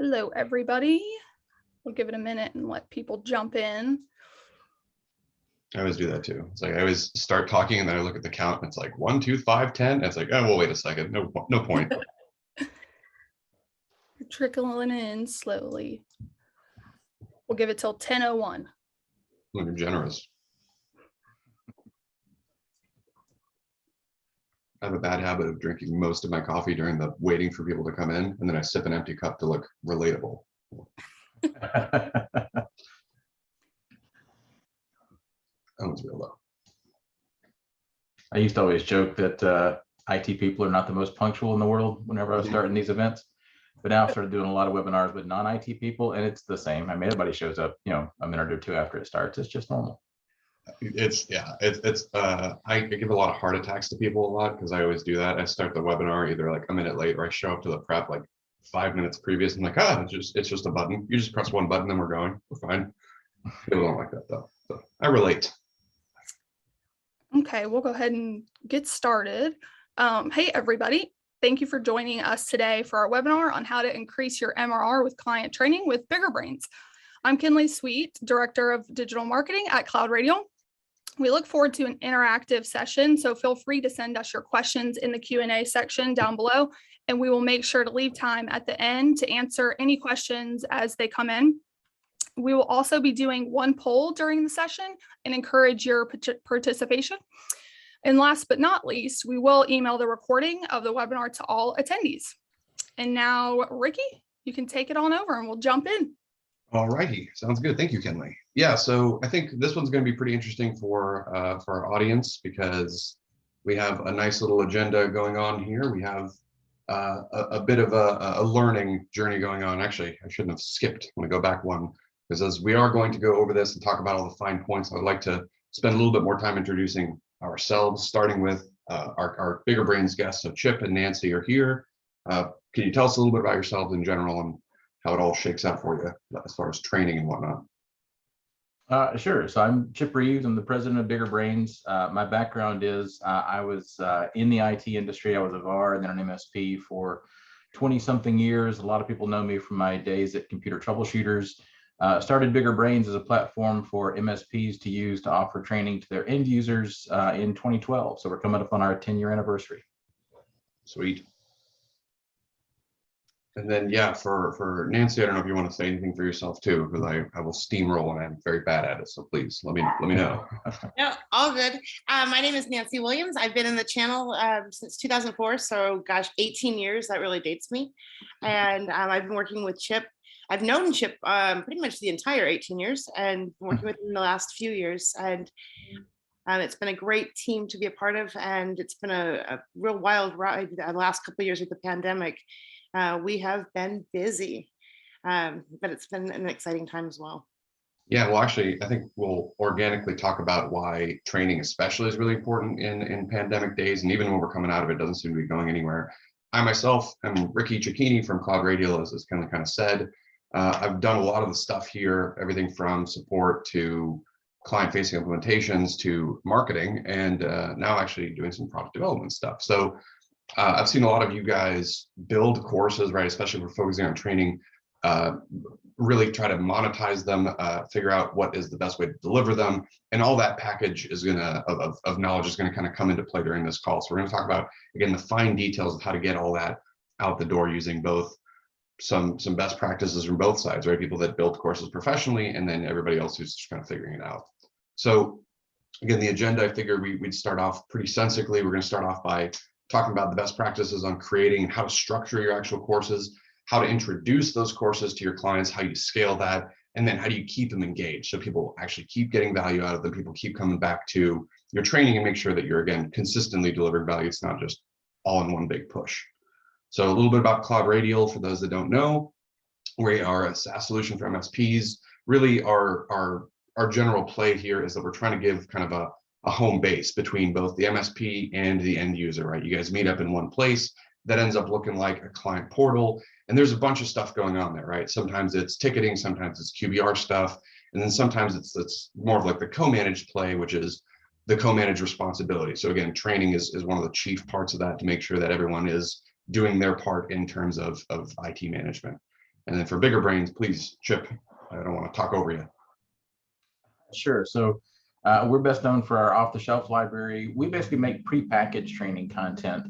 Hello, everybody. We'll give it a minute and let people jump in. I always do that too. It's like I always start talking and then I look at the count and it's like 1, 2, 5, 10. And it's like, oh, well, wait a second. No point. You're trickling in slowly. We'll give it till 10:01. You're generous. I have a bad habit of drinking most of my coffee during the waiting for people to come in, and then I sip an empty cup to look relatable. That one's real low. I used to always joke that IT people are not the most punctual in the world whenever I was starting these events. But now I've started doing a lot of webinars with non-IT people, and it's the same. I mean, everybody shows up, a minute or two after it starts. It's just normal. I give a lot of heart attacks to people a lot because I always do that. I start the webinar either like a minute late or I show up to the prep like 5 minutes previous. I'm like, it's just a button. You just press one button, then we're going. We're fine. People don't like that though. So I relate. Okay, we'll go ahead and get started. Hey, everybody. Thank you for joining us today for our webinar on how to increase your MRR with client training with Bigger Brains. I'm Kinley Sweet, Director of Digital Marketing at Cloud Radial. We look forward to an interactive session, so feel free to send us your questions in the Q&A section down below, and we will make sure to leave time at the end to answer any questions as they come in. We will also be doing one poll during the session and encourage your participation. And last but not least, we will email the recording of the webinar to all attendees. And now, Ricky, you can take it on over and we'll jump in. All righty, sounds good. Thank you, Kinley. Yeah, so I think this one's going to be pretty interesting for our audience because we have a nice little agenda going on here. We have a bit of a learning journey going on. Actually, I shouldn't have skipped. I'm going to go back one because as we are going to go over this and talk about all the fine points, I'd like to spend a little bit more time introducing ourselves, starting with our Bigger Brains guests. So Chip and Nancy are here. Can you tell us a little bit about yourselves in general and how it all shakes out for you as far as training and whatnot? Sure. So I'm Chip Reeves. I'm the president of Bigger Brains. My background is I was in the IT industry. I was a VAR and then an MSP for 20-something years. A lot of people know me from my days at Computer Troubleshooters. Started Bigger Brains as a platform for MSPs to use to offer training to their end users in 2012. So we're coming up on our 10-year anniversary. Sweet. And then, yeah, for Nancy, I don't know if you want to say anything for yourself too, because I will steamroll and I'm very bad at it. So please let me know. No, all good. My name is Nancy Williams. I've been in the channel since 2004. So gosh, 18 years, that really dates me. And I've been working with Chip. I've known Chip pretty much the entire 18 years and working with him in the last few years. And it's been a great team to be a part of. And it's been a real wild ride the last couple of years with the pandemic. We have been busy, but it's been an exciting time as well. Yeah, well, actually, I think we'll organically talk about why training especially is really important in pandemic days. And even when we're coming out of it, doesn't seem to be going anywhere. I myself am Ricky Cicchini from Cloud Radial, as kind of said. I've done a lot of the stuff here, everything from support to client-facing implementations to marketing, and now actually doing some product development stuff. So I've seen a lot of you guys build courses, right? Especially if we're focusing on training, really try to monetize them, figure out what is the best way to deliver them. And all that package is of knowledge is gonna kind of come into play during this call. So we're gonna talk about, again, the fine details of how to get all that out the door using both some best practices from both sides, right? People that build courses professionally and then everybody else who's just kind of figuring it out. So again, the agenda, I figured we'd start off pretty sensibly. We're gonna start off by talking about the best practices on creating and how to structure your actual courses, how to introduce those courses to your clients, how you scale that, and then how do you keep them engaged so people actually keep getting value out of them, people keep coming back to your training and make sure that you're, again, consistently delivering value. It's not just all in one big push. So a little bit about Cloud Radial for those that don't know. We are a SaaS solution for MSPs. Really our general play here is that we're trying to give kind of a home base between both the MSP and the end user, right? You guys meet up in one place that ends up looking like a client portal. And there's a bunch of stuff going on there, right? Sometimes it's ticketing, sometimes it's QBR stuff. And then sometimes it's more of like the co-managed play, which is the co-managed responsibility. So again, training is one of the chief parts of that to make sure that everyone is doing their part in terms of IT management. And then for bigger brains, please, Chip, I don't want to talk over you. Sure. So we're best known for our off-the-shelf library. We basically make prepackaged training content,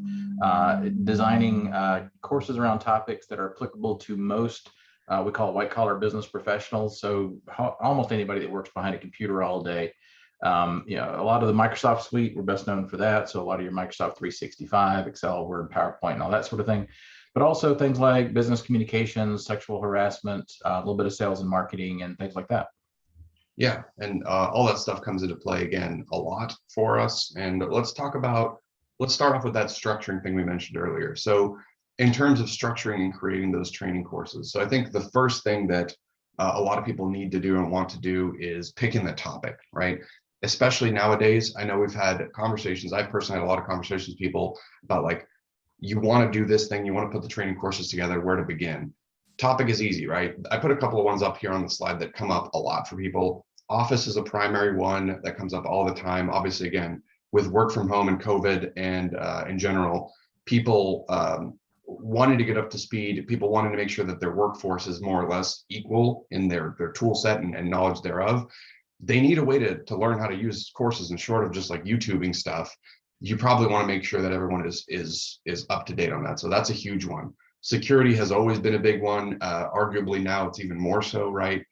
designing courses around topics that are applicable to most, we call it white-collar business professionals. So almost anybody that works behind a computer all day. A lot of the Microsoft suite, we're best known for that. So a lot of your Microsoft 365, Excel, Word, PowerPoint, and all that sort of thing. But also things like business communications, sexual harassment, a little bit of sales and marketing, and things like that. Yeah, and all that stuff comes into play again a lot for us. And let's start off with that structuring thing we mentioned earlier. So in terms of structuring and creating those training courses, so I think the first thing that a lot of people need to do and want to do is picking the topic, right? Especially nowadays, I know we've had conversations, I personally had a lot of conversations with people about like, you want to do this thing, you want to put the training courses together, where to begin? Topic is easy, right? I put a couple of ones up here on the slide that come up a lot for people. Office is a primary one that comes up all the time. Obviously, again, with work from home and COVID and in general, people wanting to get up to speed, people wanting to make sure that their workforce is more or less equal in their tool set and knowledge thereof. They need a way to learn how to use courses, and short of just like YouTubing stuff, you probably want to make sure that everyone is up to date on that. So that's a huge one. Security has always been a big one. Arguably now it's even more so, right?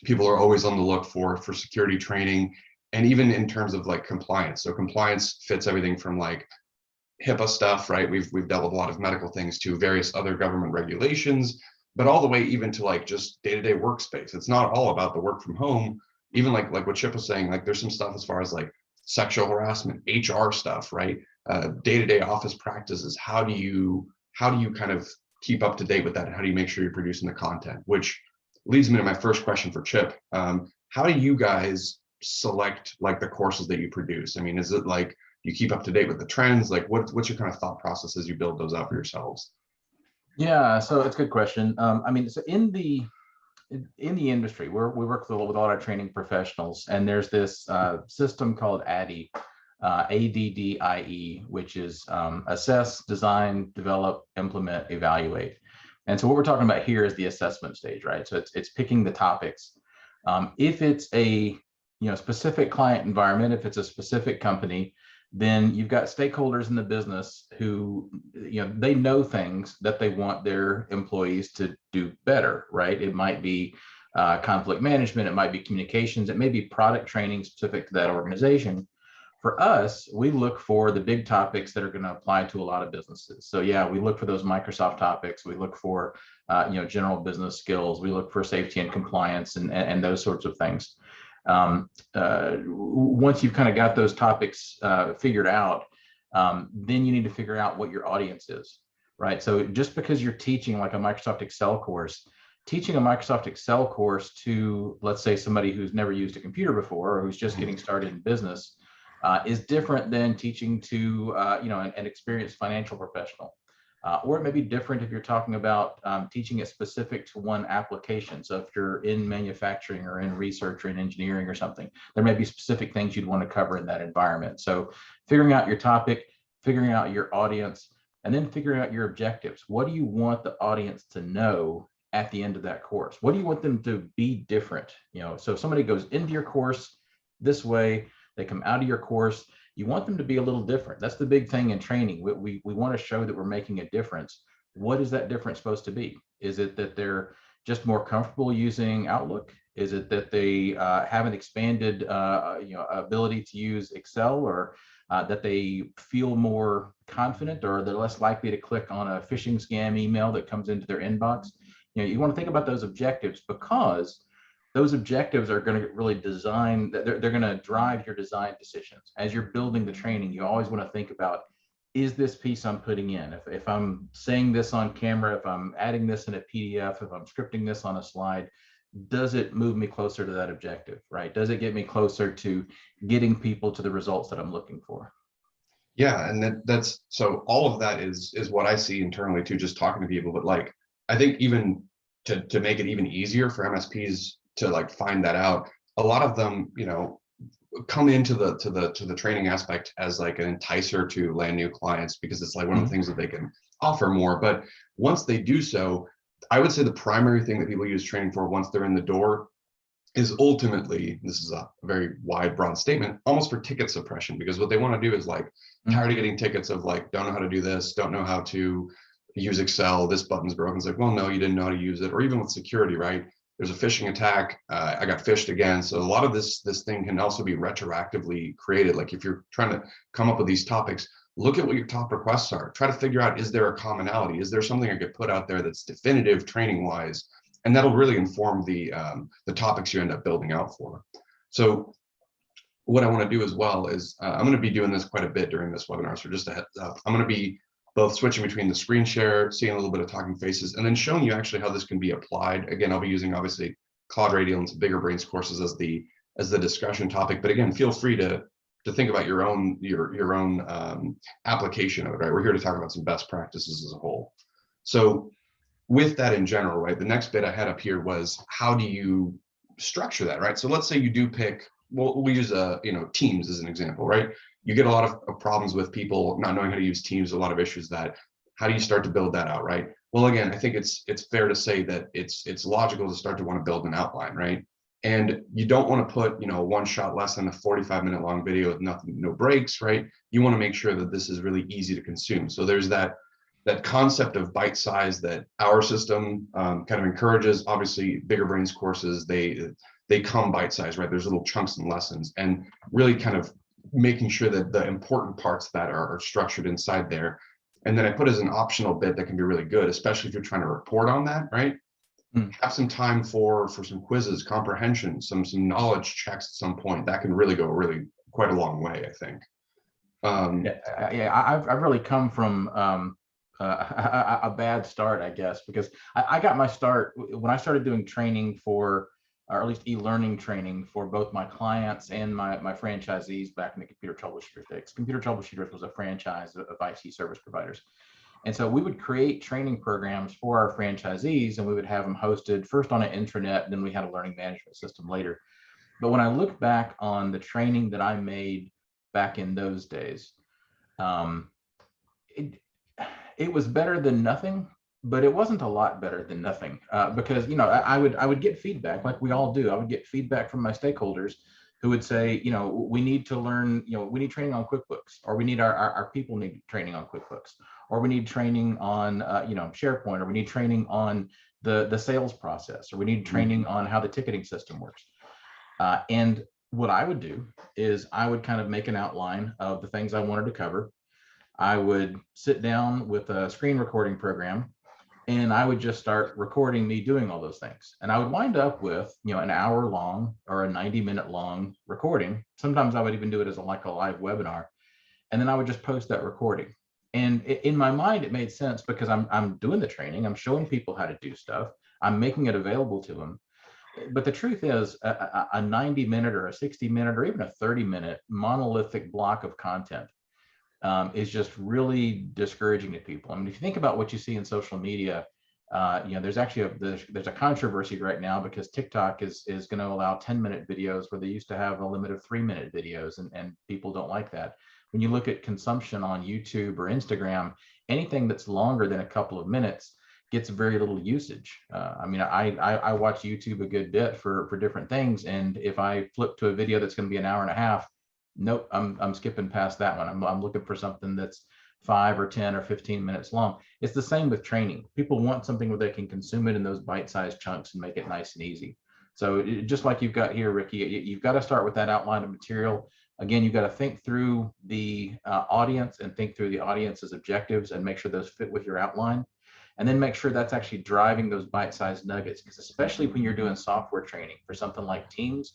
People are always on the look for security training, and even in terms of like compliance. So compliance fits everything from like HIPAA stuff, right? We've dealt with a lot of medical things to various other government regulations, but all the way even to like just day-to-day workspace. It's not all about the work from home. Even like what Chip was saying, like there's some stuff as far as like sexual harassment, HR stuff, right? Day-to-day office practices. How do you kind of keep up to date with that? And how do you make sure you're producing the content? Which leads me to my first question for Chip. How do you guys select like the courses that you produce? I mean, is it like you keep up to date with the trends? Like what's your kind of thought process as you build those out for yourselves? Yeah, so it's a good question. I mean, so in the industry, we work with a lot of training professionals, and there's this system called ADDIE, ADDIE, which is assess, design, develop, implement, evaluate. And so what we're talking about here is the assessment stage, right? So it's picking the topics. If it's a specific client environment, if it's a specific company, then you've got stakeholders in the business who, they know things that they want their employees to do better, right? It might be conflict management, it might be communications, it may be product training specific to that organization. For us, we look for the big topics that are going to apply to a lot of businesses. So yeah, we look for those Microsoft topics. We look for general business skills. We look for safety and compliance and those sorts of things. Once you've kind of got those topics figured out, then you need to figure out what your audience is, right? So just because you're teaching like a Microsoft Excel course, teaching a Microsoft Excel course to, let's say, somebody who's never used a computer before or who's just getting started in business is different than teaching to an experienced financial professional. Or it may be different if you're talking about teaching it specific to one application. So if you're in manufacturing or in research or in engineering or something, there may be specific things you'd want to cover in that environment. So figuring out your topic, figuring out your audience, and then figuring out your objectives. What do you want the audience to know at the end of that course? What do you want them to be different? So if somebody goes into your course this way, they come out of your course, you want them to be a little different. That's the big thing in training. We want to show that we're making a difference. What is that difference supposed to be? Is it that they're just more comfortable using Outlook? Is it that they have an expanded ability to use Excel, or that they feel more confident, or they're less likely to click on a phishing scam email that comes into their inbox? You want to think about those objectives, because those objectives are going to really they're going to drive your design decisions. As you're building the training, you always want to think about, is this piece I'm putting in, if I'm saying this on camera, if I'm adding this in a PDF, if I'm scripting this on a slide, does it move me closer to that objective, right? Does it get me closer to getting people to the results that I'm looking for? Yeah, and that's so all of that is what I see internally too, just talking to people. But like, I think even to make it even easier for MSPs to like find that out, a lot of them come into the training aspect as like an enticer to land new clients, because it's like one of the things that they can offer more. But once they do so, I would say the primary thing that people use training for once they're in the door is ultimately, this is a very wide, broad statement, almost for ticket suppression, because what they want to do is like, tired of getting tickets of like, don't know how to do this, don't know how to use Excel, this button's broken. It's like, well, no, you didn't know how to use it. Or even with security, right? There's a phishing attack. I got phished again. So a lot of this thing can also be retroactively created. Like if you're trying to come up with these topics, look at what your top requests are. Try to figure out, is there a commonality? Is there something I could put out there that's definitive training wise? And that'll really inform the topics you end up building out for. So what I want to do as well is I'm going to be doing this quite a bit during this webinar. So just a heads up, I'm going to be both switching between the screen share, seeing a little bit of talking faces, and then showing you actually how this can be applied. Again, I'll be using obviously Cloud Radial and some Bigger Brains courses as the discussion topic. But again, feel free to think about your own application of it. Right, we're here to talk about some best practices as a whole. So with that in general, right, the next bit I had up here was how do you structure that, right? So let's say you do pick, well, we use Teams as an example, right? You get a lot of problems with people not knowing how to use Teams, a lot of issues that, how do you start to build that out, right? Well, again, I think it's fair to say that it's logical to start to want to build an outline, right? And you don't want to put, a one-shot lesson, a 45-minute long video with no breaks, right? You want to make sure that this is really easy to consume. So there's that concept of bite size that our system kind of encourages. Obviously, Bigger Brains courses, they come bite size, right? There's little chunks and lessons, and really kind of making sure that the important parts that are structured inside there. And then I put as an optional bit that can be really good, especially if you're trying to report on that, right? Have some time for some quizzes, comprehension, some knowledge checks at some point. That can really go quite a long way, I think. I've really come from a bad start, I guess, because I got my start when I started doing training for, or at least e-learning training for both my clients and my franchisees back in the Computer Troubleshooters days. Computer Troubleshooters was a franchise of IT service providers. And so we would create training programs for our franchisees, and we would have them hosted first on an intranet, then we had a learning management system later. But when I look back on the training that I made back in those days, it was better than nothing, but it wasn't a lot better than nothing, because I would get feedback like we all do. I would get feedback from my stakeholders who would say, we need to learn, we need training on QuickBooks, or we need our people need training on QuickBooks, or we need training on SharePoint, or we need training on the sales process, or we need training on how the ticketing system works. And what I would do is I would kind of make an outline of the things I wanted to cover. I would sit down with a screen recording program, and I would just start recording me doing all those things. And I would wind up with, an hour long or a 90-minute long recording. Sometimes I would even do it as like a live webinar. And then I would just post that recording. And in my mind, it made sense because I'm doing the training. I'm showing people how to do stuff. I'm making it available to them. But the truth is a 90-minute or a 60-minute or even a 30-minute monolithic block of content is just really discouraging to people. I mean, if you think about what you see in social media, there's actually there's a controversy right now because TikTok is going to allow 10-minute videos where they used to have a limit of 3-minute videos, and people don't like that. When you look at consumption on YouTube or Instagram, anything that's longer than a couple of minutes gets very little usage. I watch YouTube a good bit for different things, and if I flip to a video that's going to be an hour and a half, nope, I'm skipping past that one. I'm looking for something that's 5 or 10 or 15 minutes long. It's the same with training. People want something where they can consume it in those bite-sized chunks and make it nice and easy. So just like you've got here, Ricky, you've got to start with that outline of material. Again, you've got to think through the audience and think through the audience's objectives and make sure those fit with your outline. And then make sure that's actually driving those bite-sized nuggets, because especially when you're doing software training for something like Teams,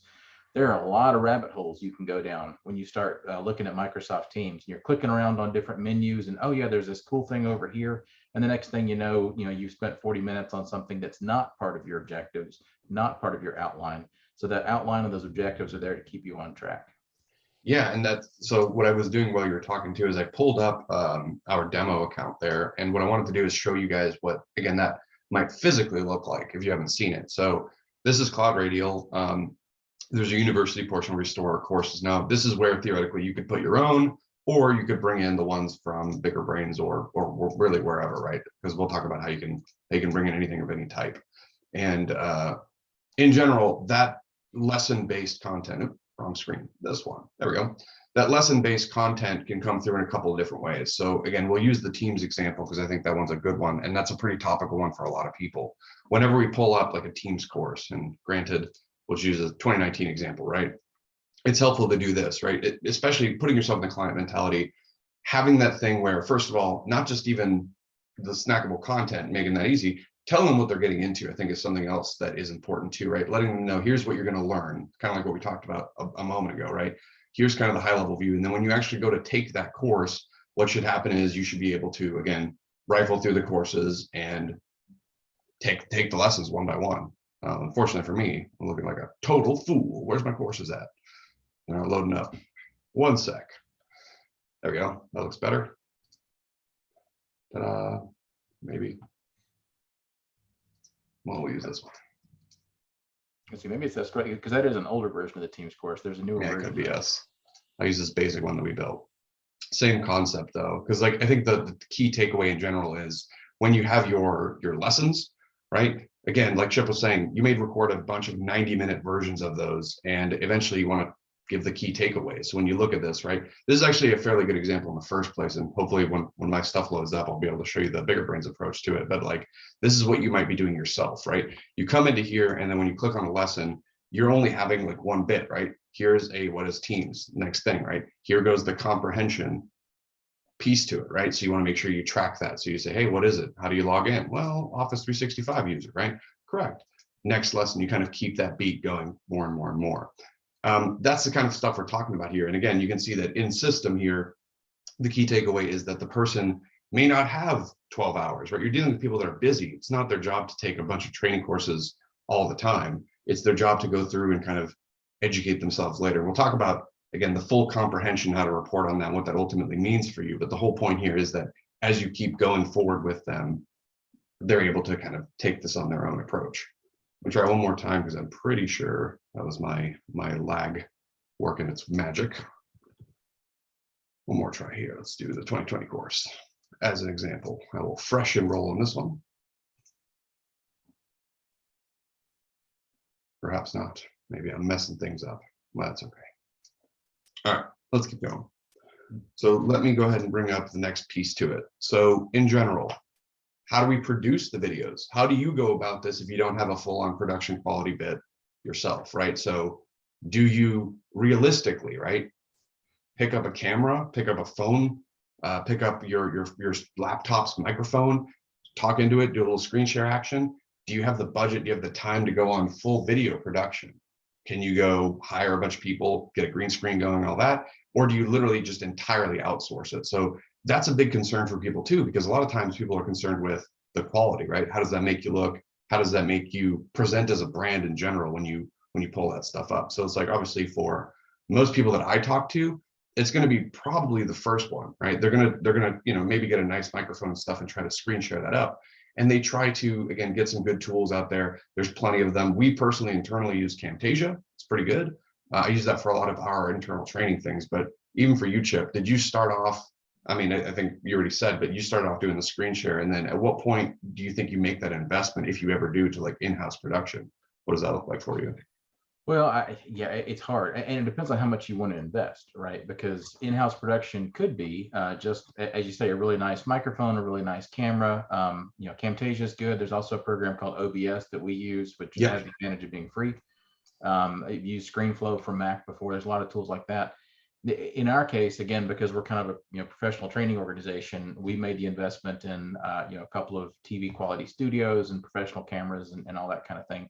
there are a lot of rabbit holes you can go down when you start looking at Microsoft Teams. You're clicking around on different menus and, oh yeah, there's this cool thing over here. And the next thing you know, you've spent 40 minutes on something that's not part of your objectives, not part of your outline. So that outline of those objectives are there to keep you on track. Yeah, and so what I was doing while you were talking too is I pulled up our demo account there, and what I wanted to do is show you guys what, again, that might physically look like if you haven't seen it. So this is Cloud Radial. There's a university portion where we store our courses. Now, this is where theoretically you could put your own or you could bring in the ones from Bigger Brains or really wherever, right? Because we'll talk about how you can bring in anything of any type. And in general, that lesson-based content, oops, wrong screen, this one, there we go. That lesson-based content can come through in a couple of different ways. So again, we'll use the Teams example because I think that one's a good one, and that's a pretty topical one for a lot of people. Whenever we pull up like a Teams course, and granted, we'll use a 2019 example, right? It's helpful to do this, right? Especially putting yourself in the client mentality, having that thing where, first of all, not just even the snackable content, making that easy, tell them what they're getting into, I think is something else that is important too, right? Letting them know, here's what you're going to learn, kind of like what we talked about a moment ago, right? Here's kind of the high level view. And then when you actually go to take that course, what should happen is you should be able to, again, rifle through the courses and take the lessons one by one. Unfortunately for me, I'm looking like a total fool. Where's my courses at? They're not loading up. One sec. There we go. That looks better. Ta-da. Maybe. Well, we'll use this one. Let's see, maybe it's that's great because that is an older version of the Teams course. There's a newer Yeah, it version. could be us. I use this basic one that we built. Same concept though, because like I think the key takeaway in general is when you have your lessons, right? Again, like Chip was saying, you may record a bunch of 90-minute versions of those, and eventually you want to give the key takeaways. So when you look at this, right, this is actually a fairly good example in the first place. And hopefully when my stuff loads up, I'll be able to show you the Bigger Brains approach to it. But like, this is what you might be doing yourself, right? You come into here, and then when you click on a lesson, you're only having like one bit, right? Here's what is Teams, next thing, right? Here goes the comprehension piece to it, right? So you want to make sure you track that. So you say, hey, what is it? How do you log in? Well, Office 365 user, right? Correct. Next lesson, you kind of keep that beat going more and more and more. That's the kind of stuff we're talking about here. And again, you can see that in system here, the key takeaway is that the person may not have 12 hours, right? You're dealing with people that are busy. It's not their job to take a bunch of training courses all the time. It's their job to go through and kind of educate themselves later. We'll talk about, again, the full comprehension, how to report on that, what that ultimately means for you. But the whole point here is that as you keep going forward with them, they're able to kind of take this on their own approach. I'll try one more time because I'm pretty sure that was my lag working its magic. One more try here. Let's do the 2020 course as an example. I will fresh enroll in this one. Perhaps not. Maybe I'm messing things up. Well, that's okay. All right, let's keep going. So let me go ahead and bring up the next piece to it. So in general, how do we produce the videos? How do you go about this if you don't have a full-on production quality bit yourself, right? So do you realistically, right, pick up a camera, pick up a phone, pick up your laptop's microphone, talk into it, do a little screen share action? Do you have the budget? Do you have the time to go on full video production? Can you go hire a bunch of people, get a green screen going, all that? Or do you literally just entirely outsource it? So that's a big concern for people too, because a lot of times people are concerned with the quality, right? How does that make you look? How does that make you present as a brand in general when you pull that stuff up? So it's like, obviously for most people that I talk to, it's going to be probably the first one, right? They're gonna maybe get a nice microphone and stuff and try to screen share that up. And they try to, again, get some good tools out there. There's plenty of them. We personally internally use Camtasia. It's pretty good. I use that for a lot of our internal training things. But even for you, Chip, did you start off, I mean, I think you already said, but you started off doing the screen share. And then at what point do you think you make that investment, if you ever do, to like in-house production? What does that look like for you? Well, yeah, it's hard, and it depends on how much you want to invest, right? Because in-house production could be just, as you say, a really nice microphone, a really nice camera. Camtasia is good. There's also a program called OBS that we use, which has the advantage of being free. I've used ScreenFlow from Mac before. There's a lot of tools like that. In our case, again, because we're kind of a professional training organization, we made the investment in a couple of TV quality studios and professional cameras and all that kind of thing.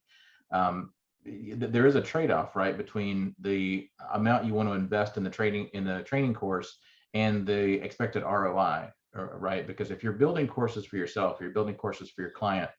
There is a trade-off, right, between the amount you want to invest in the training course and the expected ROI, right? Because if you're building courses for yourself, you're building courses for your client,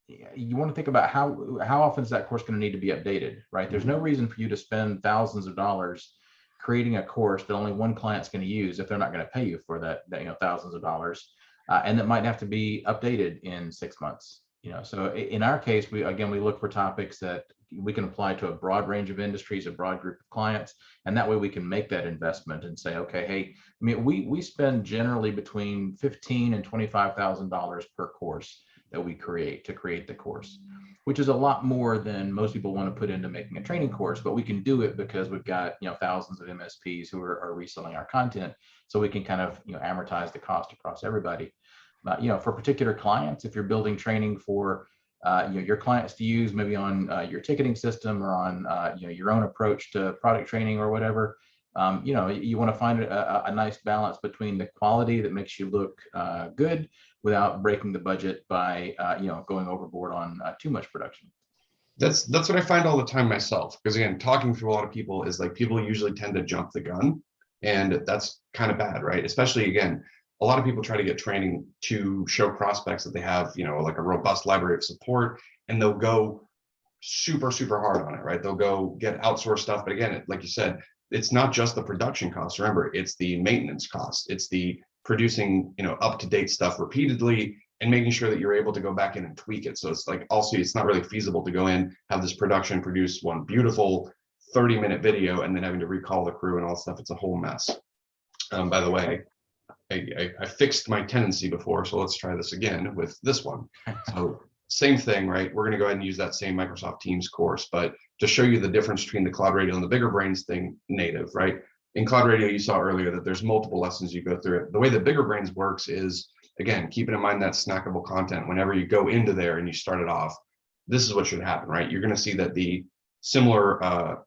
you want to think about how often is that course going to need to be updated, right? There's no reason for you to spend thousands of dollars creating a course that only one client's going to use if they're not going to pay you for that thousands of dollars, and that might have to be updated in 6 months. So in our case, we look for topics that we can apply to a broad range of industries, a broad group of clients, and that way we can make that investment and say, okay, hey, I mean, we spend generally between $15,000 and $25,000 per course that we create to create the course, which is a lot more than most people want to put into making a training course, but we can do it because we've got, you know, thousands of MSPs who are reselling our content, so we can kind of, you know, amortize the cost across everybody. You know, for particular clients, if you're building training for you know, your clients to use maybe on your ticketing system or on you know, your own approach to product training or whatever, you know, you want to find a nice balance between the quality that makes you look good without breaking the budget by you know, going overboard on too much production. That's what I find all the time myself, because again, talking to a lot of people is like, people usually tend to jump the gun, and that's kind of bad, right? Especially, again, a lot of people try to get training to show prospects that they have, you know, like a robust library of support, and they'll go super hard on it, right? They'll go get outsourced stuff, but again, like you said, it's not just the production costs. Remember, it's the maintenance costs, it's the producing, you know, up-to-date stuff repeatedly, and making sure that you're able to go back in and tweak it. So it's like, also, it's not really feasible to go in, have this production produce one beautiful 30-minute video, and then having to recall the crew and all that stuff. It's a whole mess. By the way, I fixed my tendency before, so let's try this again with this one. So same thing, right? We're going to go ahead and use that same Microsoft Teams course, but to show you the difference between the Cloud Radial and the Bigger Brains thing native, right? In Cloud Radial, you saw earlier that there's multiple lessons you go through it. The way that Bigger Brains works is, again, keeping in mind that snackable content. Whenever you go into there and you start it off, this is what should happen, right? You're going to see that the similar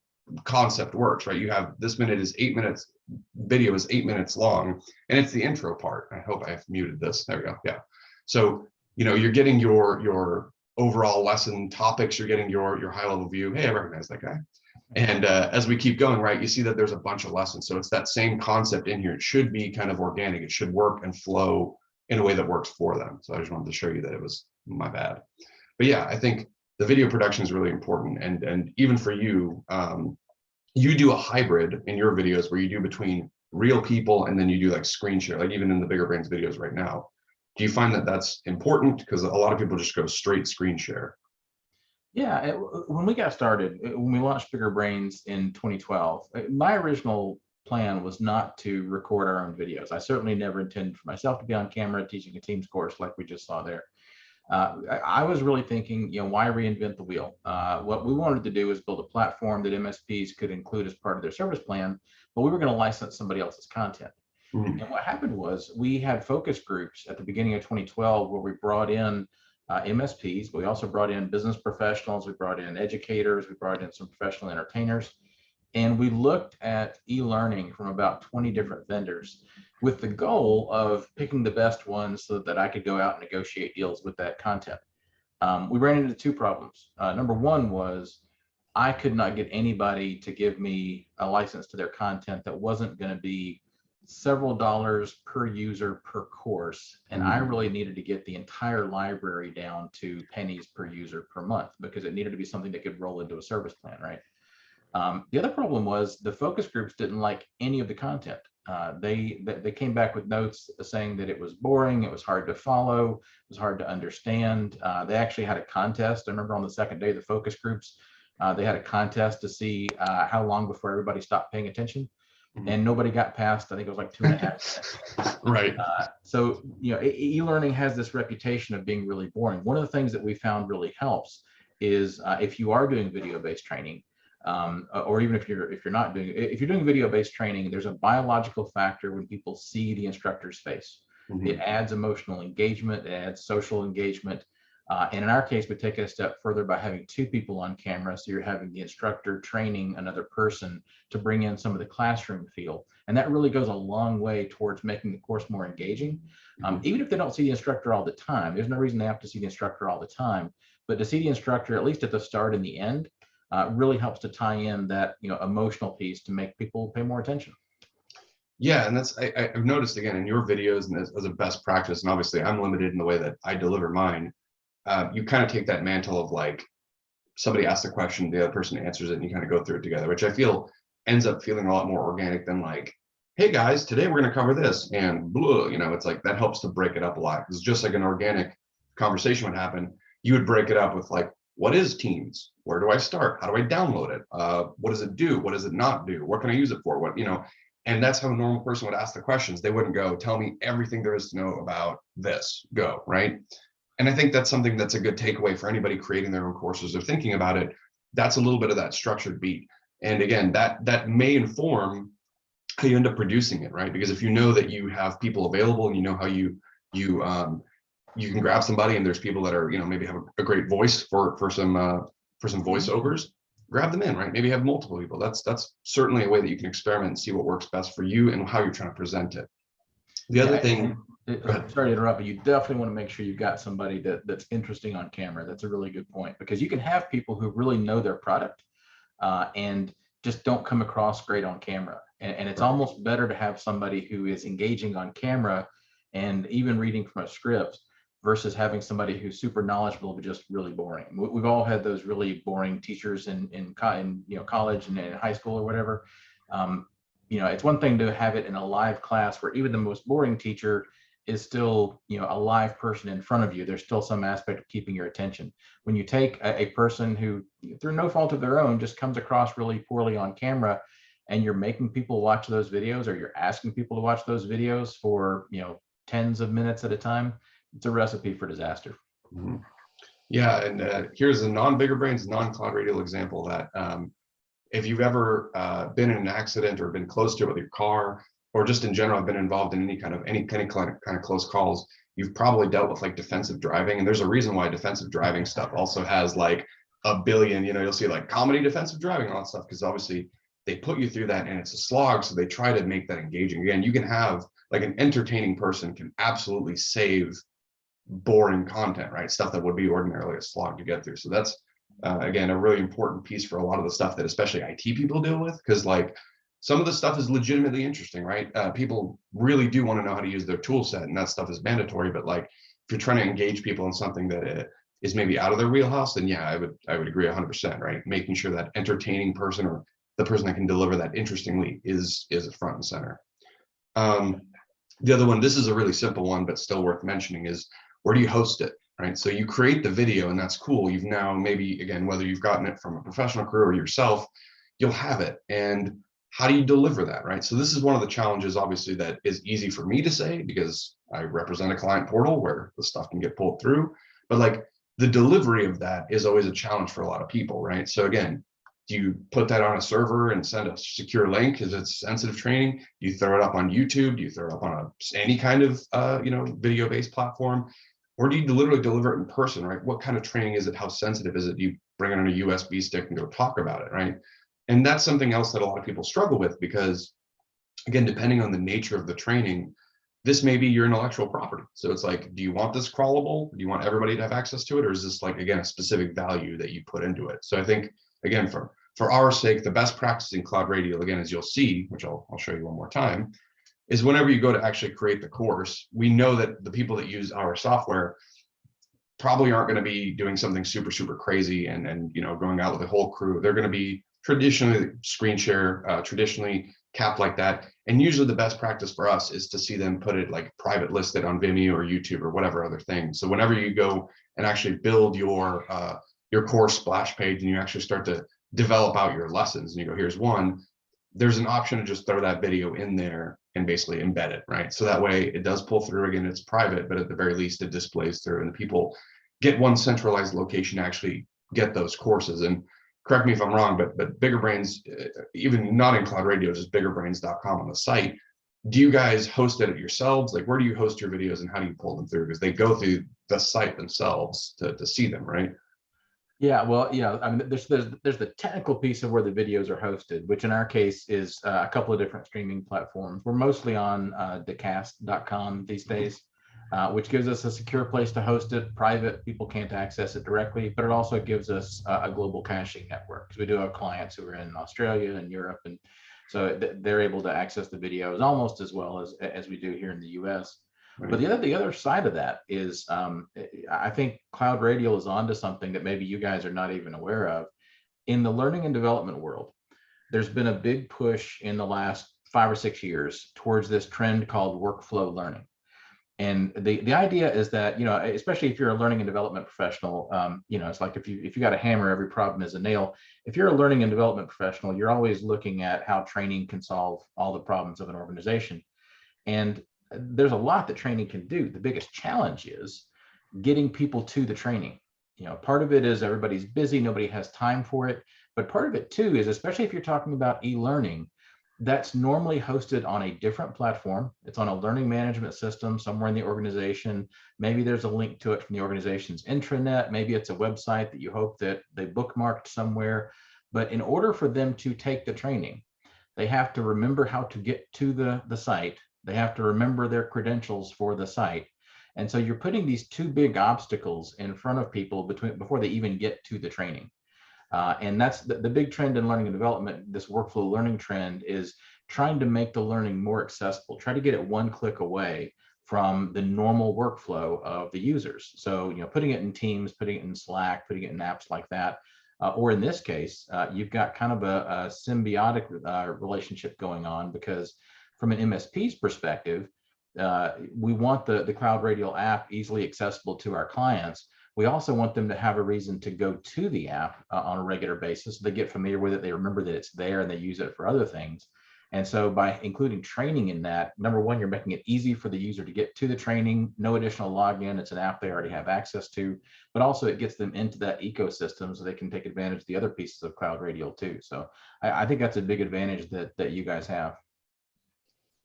concept works, right? You have this minute is 8 minutes, video is 8 minutes long, and it's the intro part. I hope I've muted this. There we go. Yeah. So, you know, you're getting your overall lesson topics, you're getting your high level view. Hey, I recognize that guy. And as we keep going, right, you see that there's a bunch of lessons. So it's that same concept in here. It should be kind of organic. It should work and flow in a way that works for them. So I just wanted to show you that it was my bad. But yeah, I think the video production is really important. And even for you, you do a hybrid in your videos where you do between real people and then you do like screen share, like even in the Bigger Brains videos right now. Do you find that that's important? Because a lot of people just go straight screen share. Yeah, when we got started, when we launched Bigger Brains in 2012, my original plan was not to record our own videos. I certainly never intended for myself to be on camera teaching a Teams course like we just saw there. I was really thinking, you know, why reinvent the wheel? What we wanted to do is build a platform that MSPs could include as part of their service plan, but we were going to license somebody else's content. Mm-hmm. And what happened was we had focus groups at the beginning of 2012 where we brought in MSPs, but we also brought in business professionals, we brought in educators, we brought in some professional entertainers, and we looked at e-learning from about 20 different vendors with the goal of picking the best ones so that I could go out and negotiate deals with that content. We ran into two problems. Number one was I could not get anybody to give me a license to their content that wasn't going to be several dollars per user per course. And I really needed to get the entire library down to pennies per user per month because it needed to be something that could roll into a service plan, right? The other problem was the focus groups didn't like any of the content. They came back with notes saying that it was boring, it was hard to follow, it was hard to understand. They actually had a contest. I remember on the second day, the focus groups, they had a contest to see how long before everybody stopped paying attention. And nobody got past, I think it was like 2.5 minutes. Right. So, you know, e-learning has this reputation of being really boring. One of the things that we found really helps is if you are doing video-based training, or even if you're not doing, if you're doing video-based training, there's a biological factor when people see the instructor's face. Mm-hmm. It adds emotional engagement, it adds social engagement. And in our case, we take it a step further by having two people on camera. So you're having the instructor training another person to bring in some of the classroom feel. And that really goes a long way towards making the course more engaging. Even if they don't see the instructor all the time, there's no reason they have to see the instructor all the time, but to see the instructor, at least at the start and the end, really helps to tie in that, you know, emotional piece to make people pay more attention. Yeah, and that's, I've noticed again in your videos and as a best practice, and obviously I'm limited in the way that I deliver mine, you kind of take that mantle of like, somebody asks a question, the other person answers it, and you kind of go through it together, which I feel ends up feeling a lot more organic than like, hey guys, today we're going to cover this, and blah, you know, it's like that helps to break it up a lot. Because just like an organic conversation would happen, you would break it up with like, what is Teams? Where do I start? How do I download it? What does it do? What does it not do? What can I use it for? What, and that's how a normal person would ask the questions. They wouldn't go, tell me everything there is to know about this, go, right? And I think that's something that's a good takeaway for anybody creating their own courses or thinking about it. That's a little bit of that structured beat. And again, that may inform how you end up producing it, right? Because if you know that you have people available and you know how you can grab somebody, and there's people that are, maybe have a great voice for some voiceovers, grab them in, right? Maybe have multiple people. That's certainly a way that you can experiment and see what works best for you and how you're trying to present it. The other thing, sorry to interrupt, but you definitely want to make sure you've got somebody that's interesting on camera. That's a really good point, because you can have people who really know their product and just don't come across great on camera. And it's almost better to have somebody who is engaging on camera and even reading from a script versus having somebody who's super knowledgeable but just really boring. We've all had those really boring teachers in college and in high school or whatever. It's one thing to have it in a live class where even the most boring teacher is still, a live person in front of you. There's still some aspect of keeping your attention. When you take a person who, through no fault of their own, just comes across really poorly on camera, and you're making people watch those videos, or you're asking people to watch those videos for, tens of minutes at a time, it's a recipe for disaster. Mm-hmm. Yeah, and here's a non-Bigger Brains, non-Cloud Radial example that if you've ever been in an accident or been close to it with your car, or just in general, been involved in any kind of close calls, you've probably dealt with like defensive driving. And there's a reason why defensive driving stuff also has like a billion, you'll see like comedy defensive driving, all that stuff, because obviously they put you through that and it's a slog. So they try to make that engaging. Again, you can have like an entertaining person can absolutely save boring content, right? Stuff that would be ordinarily a slog to get through. So that's again, a really important piece for a lot of the stuff that especially IT people deal with, because like some of the stuff is legitimately interesting, right? People really do want to know how to use their tool set, and that stuff is mandatory. But like, if you're trying to engage people in something that is maybe out of their wheelhouse, then yeah, I would agree 100%, right? Making sure that entertaining person or the person that can deliver that interestingly is front and center. The other one, this is a really simple one, but still worth mentioning, is where do you host it, right? So you create the video, and that's cool. You've now maybe, again, whether you've gotten it from a professional crew or yourself, you'll have it. And how do you deliver that, right? So this is one of the challenges, obviously, that is easy for me to say because I represent a client portal where the stuff can get pulled through. But like the delivery of that is always a challenge for a lot of people, right? So again, do you put that on a server and send a secure link because it's sensitive training? Do you throw it up on YouTube? Do you throw it up on any kind of video-based platform? Or do you literally deliver it in person, right? What kind of training is it? How sensitive is it? Do you bring it on a USB stick and go talk about it, right? And that's something else that a lot of people struggle with because, again, depending on the nature of the training, this may be your intellectual property. So it's like, do you want this crawlable? Do you want everybody to have access to it? Or is this like, again, a specific value that you put into it? So I think, again, for our sake, the best practice in Cloud Radial, again, as you'll see, which I'll show you one more time, is whenever you go to actually create the course, we know that the people that use our software probably aren't going to be doing something super, super crazy and going out with a whole crew. They're going to be traditionally screen share, traditionally capped like that. And usually the best practice for us is to see them put it like private listed on Vimeo or YouTube or whatever other thing. So whenever you go and actually build your course splash page and you actually start to develop out your lessons and you go, here's one, there's an option to just throw that video in there and basically embed it, right? So that way it does pull through. Again, it's private, but at the very least it displays through and people get one centralized location to actually get those courses. And correct me if I'm wrong, but Bigger Brains, even not in Cloud Radio, just biggerbrains.com on the site. Do you guys host it yourselves? Like, where do you host your videos and how do you pull them through? Because they go through the site themselves to see them, right? Yeah, well, I mean, there's the technical piece of where the videos are hosted, which in our case is a couple of different streaming platforms. We're mostly on thecast.com these days, which gives us a secure place to host it. Private, people can't access it directly, but it also gives us a global caching network because we do have clients who are in Australia and Europe, and so they're able to access the videos almost as well as we do here in the US. Right. But the other side of that is, I think Cloud Radial is onto something that maybe you guys are not even aware of. In the learning and development world, there's been a big push in the last 5 or 6 years towards this trend called workflow learning. And the idea is that, especially if you're a learning and development professional, it's like if you got a hammer, every problem is a nail. If you're a learning and development professional, you're always looking at how training can solve all the problems of an organization. And there's a lot that training can do. The biggest challenge is getting people to the training. Part of it is everybody's busy, nobody has time for it. But part of it too is, especially if you're talking about e-learning, that's normally hosted on a different platform. It's on a learning management system somewhere in the organization. Maybe there's a link to it from the organization's intranet. Maybe it's a website that you hope that they bookmarked somewhere. But in order for them to take the training, they have to remember how to get to the site. They have to remember their credentials for the site. And so you're putting these two big obstacles in front of people before they even get to the training. And that's the big trend in learning and development. This workflow learning trend is trying to make the learning more accessible, try to get it one click away from the normal workflow of the users. So, putting it in Teams, putting it in Slack, putting it in apps like that. Or in this case, you've got kind of a symbiotic relationship going on, because from an MSP's perspective, we want the Cloud Radial app easily accessible to our clients. We also want them to have a reason to go to the app on a regular basis. They get familiar with it, they remember that it's there, and they use it for other things. And so by including training in that, number one, you're making it easy for the user to get to the training, no additional login. It's an app they already have access to, but also it gets them into that ecosystem so they can take advantage of the other pieces of Cloud Radial too. So I think that's a big advantage that you guys have.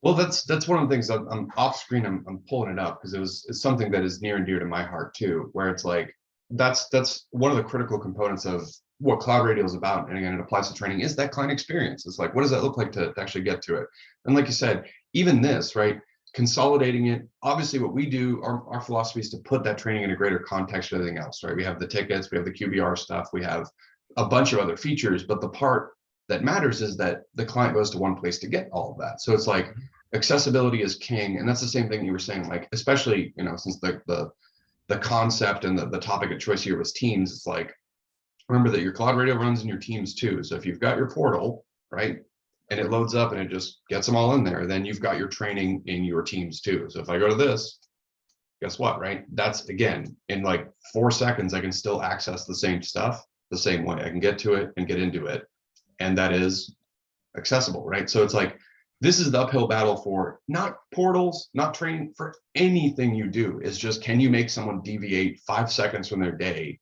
Well, that's one of the things I'm off screen. I'm pulling it up because it's something that is near and dear to my heart too, where it's like that's one of the critical components of what Cloud Radial is about. And again, it applies to training, is that client experience. It's like, what does that look like to actually get to it? And like you said, even this, right, consolidating it. Obviously, what we do, our philosophy is to put that training in a greater context to everything else, right? We have the tickets, we have the QBR stuff, we have a bunch of other features, but the part that matters is that the client goes to one place to get all of that. So it's like, accessibility is king. And that's the same thing you were saying, like, especially, since the concept and the topic of choice here was Teams, it's like, remember that your Cloud Radial runs in your Teams too. So if you've got your portal, right, and it loads up and it just gets them all in there, then you've got your training in your Teams too. So if I go to this, guess what, right? That's, again, in like 4 seconds, I can still access the same stuff the same way. I can get to it and get into it. And that is accessible, right? So it's like, this is the uphill battle for not portals, not training, for anything you do. Is just, can you make someone deviate 5 seconds from their day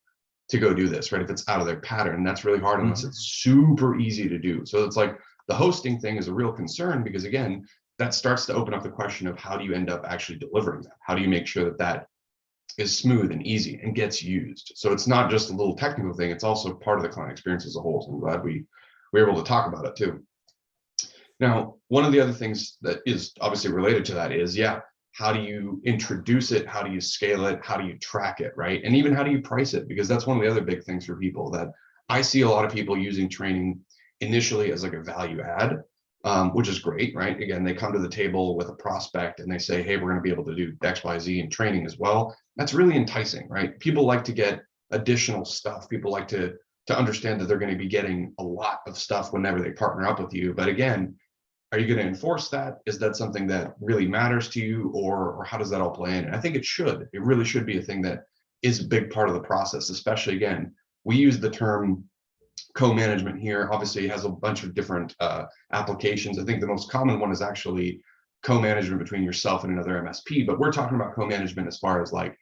to go do this, right? If it's out of their pattern, that's really hard unless it's super easy to do. So it's like the hosting thing is a real concern, because again, that starts to open up the question of how do you end up actually delivering that? How do you make sure that that is smooth and easy and gets used? So it's not just a little technical thing, it's also part of the client experience as a whole. So I'm glad we were able to talk about it too. Now, one of the other things that is obviously related to that is, how do you introduce it? How do you scale it? How do you track it, right? And even how do you price it? Because that's one of the other big things for people, that I see a lot of people using training initially as like a value add, which is great, right? Again, they come to the table with a prospect and they say, hey, we're going to be able to do X, Y, Z in training as well. That's really enticing, right? People like to get additional stuff. People like to understand that they're going to be getting a lot of stuff whenever they partner up with you. But again, are you going to enforce that? Is that something that really matters to you, or how does that all play in? And I think it should. It really should be a thing that is a big part of the process, especially, again, we use the term co-management here. Obviously, it has a bunch of different applications. I think the most common one is actually co-management between yourself and another MSP, but we're talking about co-management as far as like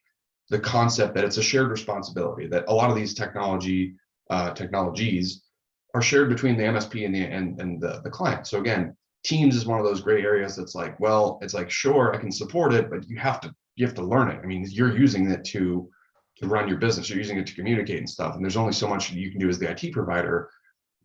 the concept that it's a shared responsibility, that a lot of these technologies are shared between the MSP and the client. So again, Teams is one of those gray areas that's like, well, it's like, sure, I can support it, but you have to learn it. I mean, you're using it to run your business, you're using it to communicate and stuff, and there's only so much you can do as the IT provider.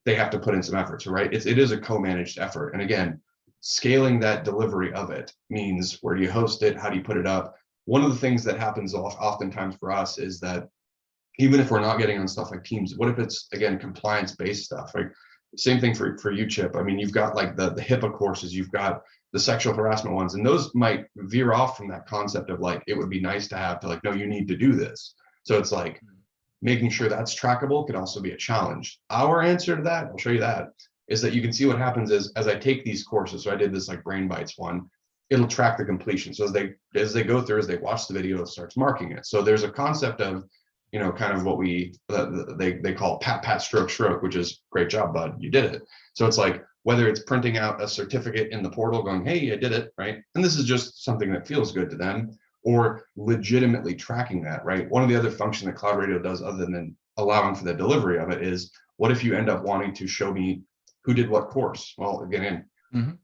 They have to put in some effort. So right, it is a co-managed effort. And again, scaling that delivery of it means, where do you host it? How do you put it up? One of the things that happens oftentimes for us is that even if we're not getting on stuff like Teams, what if it's, again, compliance-based stuff? Like, same thing for you, Chip. I mean, you've got like the HIPAA courses, you've got the sexual harassment ones, and those might veer off from that concept of like, it would be nice to have, to like, no, you need to do this. So it's like, making sure that's trackable could also be a challenge. Our answer to that, I'll show you that, is that you can see what happens is, as I take these courses, so I did this like Brain Bites one, it'll track the completion. So as they go through, as they watch the video, it starts marking it. So there's a concept of, kind of what they call pat, pat, stroke, stroke, which is great job, bud, you did it. So it's like, whether it's printing out a certificate in the portal going, hey, I did it, right? And this is just something that feels good to them, or legitimately tracking that, right? One of the other functions that Cloud Radial does, other than allowing for the delivery of it, is what if you end up wanting to show me who did what course? Well, again,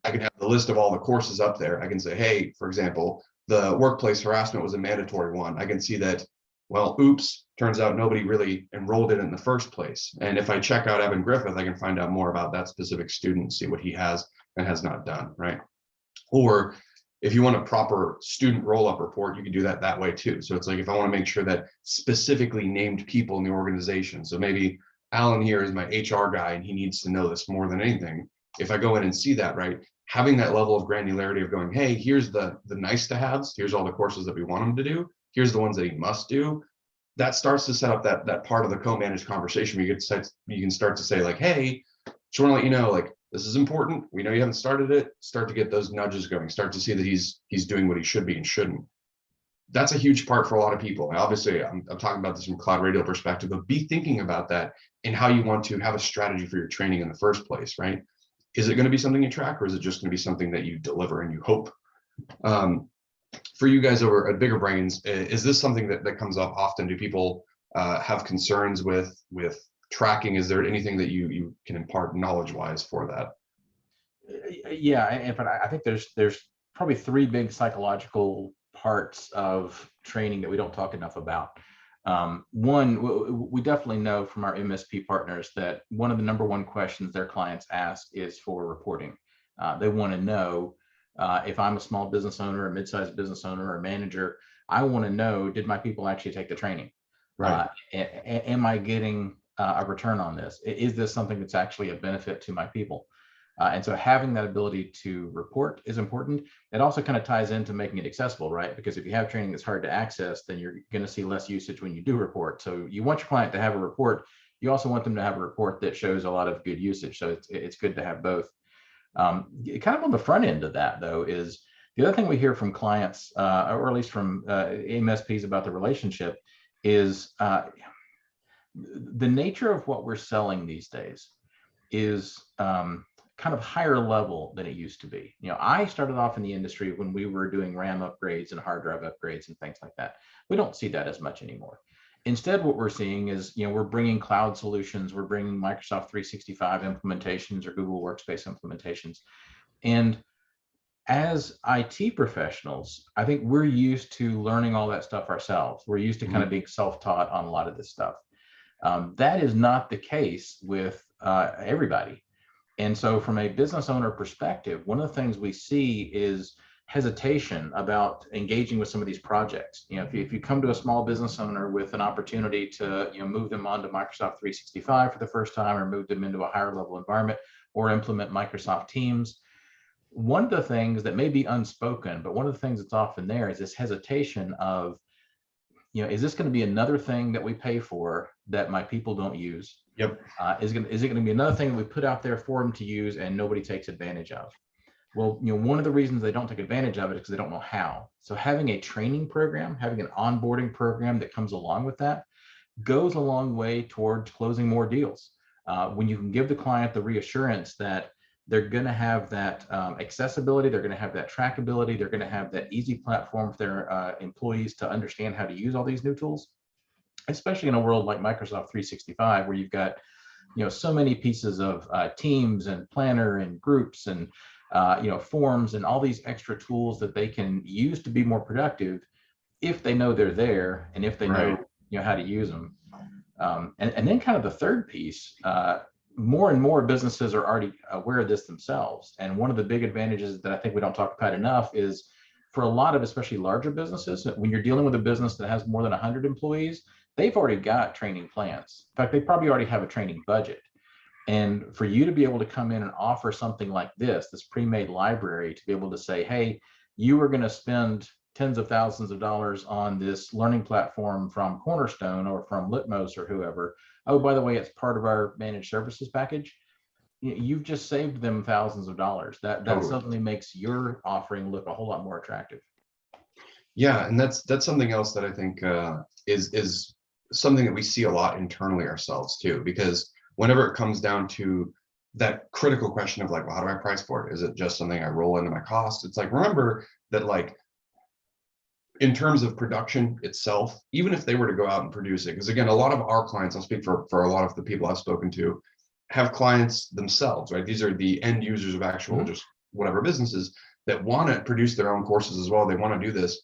I can have the list of all the courses up there. I can say, hey, for example, the workplace harassment was a mandatory one. I can see that, well, oops, turns out nobody really enrolled in the first place. And if I check out Evan Griffith, I can find out more about that specific student, see what he has and has not done, right? Or if you want a proper student roll-up report, you can do that way too. So it's like, if I want to make sure that specifically named people in the organization, so maybe Alan here is my HR guy and he needs to know this more than anything. If I go in and see that, right, having that level of granularity of going, hey, here's the nice to haves, here's all the courses that we want him to do, here's the ones that he must do, that starts to set up that part of the co-managed conversation where you can start to say like, hey, just want to let you know, like, this is important. We know you haven't started it. Start to get those nudges going. Start to see that he's doing what he should be and shouldn't. That's a huge part for a lot of people. And obviously, I'm talking about this from Cloud Radial perspective, but be thinking about that and how you want to have a strategy for your training in the first place, right? Is it going to be something you track, or is it just going to be something that you deliver and you hope? For you guys over at Bigger Brains, is this something that comes up often? Do people have concerns with tracking? Is there anything that you can impart knowledge-wise for that? Yeah, but I think there's probably three big psychological parts of training that we don't talk enough about. One, we definitely know from our MSP partners that one of the number one questions their clients ask is for reporting. They want to know, if I'm a small business owner, a mid-sized business owner, or a manager, I want to know, did my people actually take the training? Right. Am I getting a return on this? Is this something that's actually a benefit to my people? And so having that ability to report is important. It also kind of ties into making it accessible, right? Because if you have training that's hard to access, then you're going to see less usage when you do report. So you want your client to have a report. You also want them to have a report that shows a lot of good usage. So it's good to have both. Kind of on the front end of that, though, is the other thing we hear from clients, or at least from MSPs about the relationship, is the nature of what we're selling these days is kind of higher level than it used to be. I started off in the industry when we were doing RAM upgrades and hard drive upgrades and things like that. We don't see that as much anymore. Instead, what we're seeing is, we're bringing cloud solutions, we're bringing Microsoft 365 implementations or Google Workspace implementations. And as IT professionals, I think we're used to learning all that stuff ourselves. We're used to kind of being self-taught on a lot of this stuff. That is not the case with everybody. And so from a business owner perspective, one of the things we see is hesitation about engaging with some of these projects. If you come to a small business owner with an opportunity to move them onto Microsoft 365 for the first time, or move them into a higher level environment, or implement Microsoft Teams, one of the things that may be unspoken, but one of the things that's often there is this hesitation of, is this going to be another thing that we pay for that my people don't use? Yep. Is it going to be another thing that we put out there for them to use and nobody takes advantage of? Well, one of the reasons they don't take advantage of it is because they don't know how. So having a training program, having an onboarding program that comes along with that goes a long way towards closing more deals. When you can give the client the reassurance that they're going to have that accessibility, they're going to have that trackability, they're going to have that easy platform for their employees to understand how to use all these new tools, especially in a world like Microsoft 365, where you've got so many pieces of Teams and Planner and groups and forms and all these extra tools that they can use to be more productive if they know they're there and if they know how to use them. And then kind of the third piece, more and more businesses are already aware of this themselves. And one of the big advantages that I think we don't talk about enough is, for a lot of especially larger businesses, when you're dealing with a business that has more than 100 employees, they've already got training plans. In fact, they probably already have a training budget. And for you to be able to come in and offer something like this pre-made library, to be able to say, hey, you are going to spend tens of thousands of dollars on this learning platform from Cornerstone or from Litmos or whoever. Oh, by the way, it's part of our managed services package. you've just saved them thousands of dollars. That Totally. suddenly makes your offering look a whole lot more attractive. Yeah, and that's something else that I think is something that we see a lot internally ourselves too, because whenever it comes down to that critical question of like, well, how do I price for it? Is it just something I roll into my cost? It's like, remember that, like, in terms of production itself, even if they were to go out and produce it, because again, a lot of our clients, I'll speak for a lot of the people I've spoken to, have clients themselves, right? These are the end users of actual just whatever businesses that want to produce their own courses as well. They want to do this.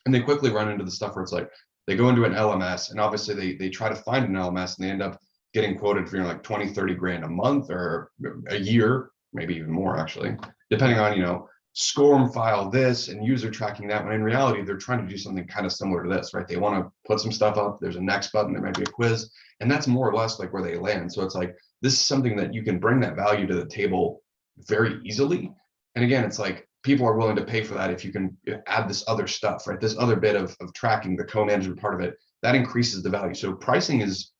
And they quickly run into the stuff where it's like, they go into an LMS, and obviously they try to find an LMS, and they end up getting quoted for, like 20, 30 grand a month or a year, maybe even more actually, depending on, SCORM file this and user tracking that, when in reality, they're trying to do something kind of similar to this, right? They want to put some stuff up. There's a next button, there might be a quiz, and that's more or less like where they land. So it's like, this is something that you can bring that value to the table very easily. And again, it's like, people are willing to pay for that if you can add this other stuff, right? This other bit of tracking, the co-management part of it, that increases the value. So pricing is,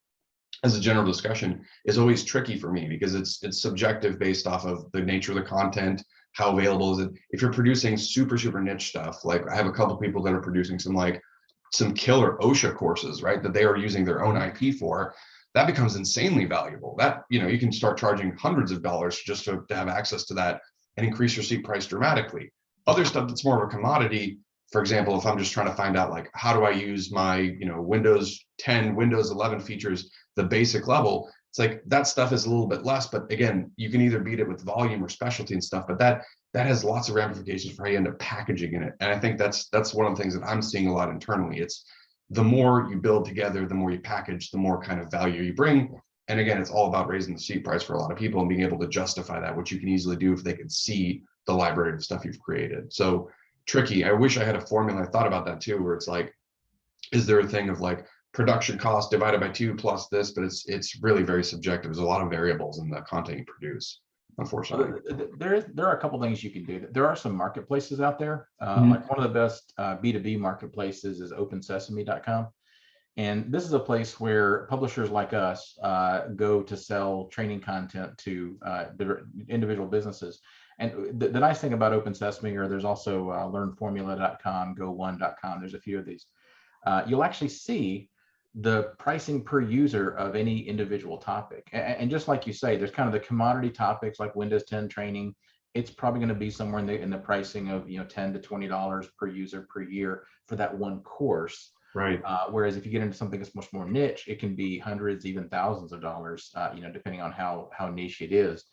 as a general discussion, is always tricky for me, because it's subjective based off of the nature of the content. How available is it? If you're producing super niche stuff, like I have a couple people that are producing some killer OSHA courses, right? That they are using their own IP for, that becomes insanely valuable. That, you can start charging hundreds of dollars just to have access to that and increase your seat price dramatically. Other stuff that's more of a commodity, for example, if I'm just trying to find out, like, how do I use my, Windows 10, Windows 11 features, the basic level, it's like that stuff is a little bit less, but again, you can either beat it with volume or specialty and stuff, but that has lots of ramifications for how you end up packaging in it. And I think that's one of the things that I'm seeing a lot internally. It's the more you build together, the more you package, the more kind of value you bring. And again, it's all about raising the seat price for a lot of people and being able to justify that, which you can easily do if they can see the library of stuff you've created. So tricky. I wish I had a formula. I thought about that too, where it's like, is there a thing of like production cost divided by 2 plus this? But it's really very subjective. There's a lot of variables in the content you produce, unfortunately. There are a couple things you can do. There are some marketplaces out there. Like one of the best B2B marketplaces is OpenSesame.com. And this is a place where publishers like us go to sell training content to individual businesses. And the nice thing about Open Sesame, or there's also learnformula.com, go1.com, there's a few of these. You'll actually see the pricing per user of any individual topic. And just like you say, there's kind of the commodity topics like Windows 10 training. It's probably going to be somewhere in the pricing of $10 to $20 per user per year for that one course. Right. Whereas if you get into something that's much more niche, it can be hundreds, even thousands of dollars, depending on how niche it is.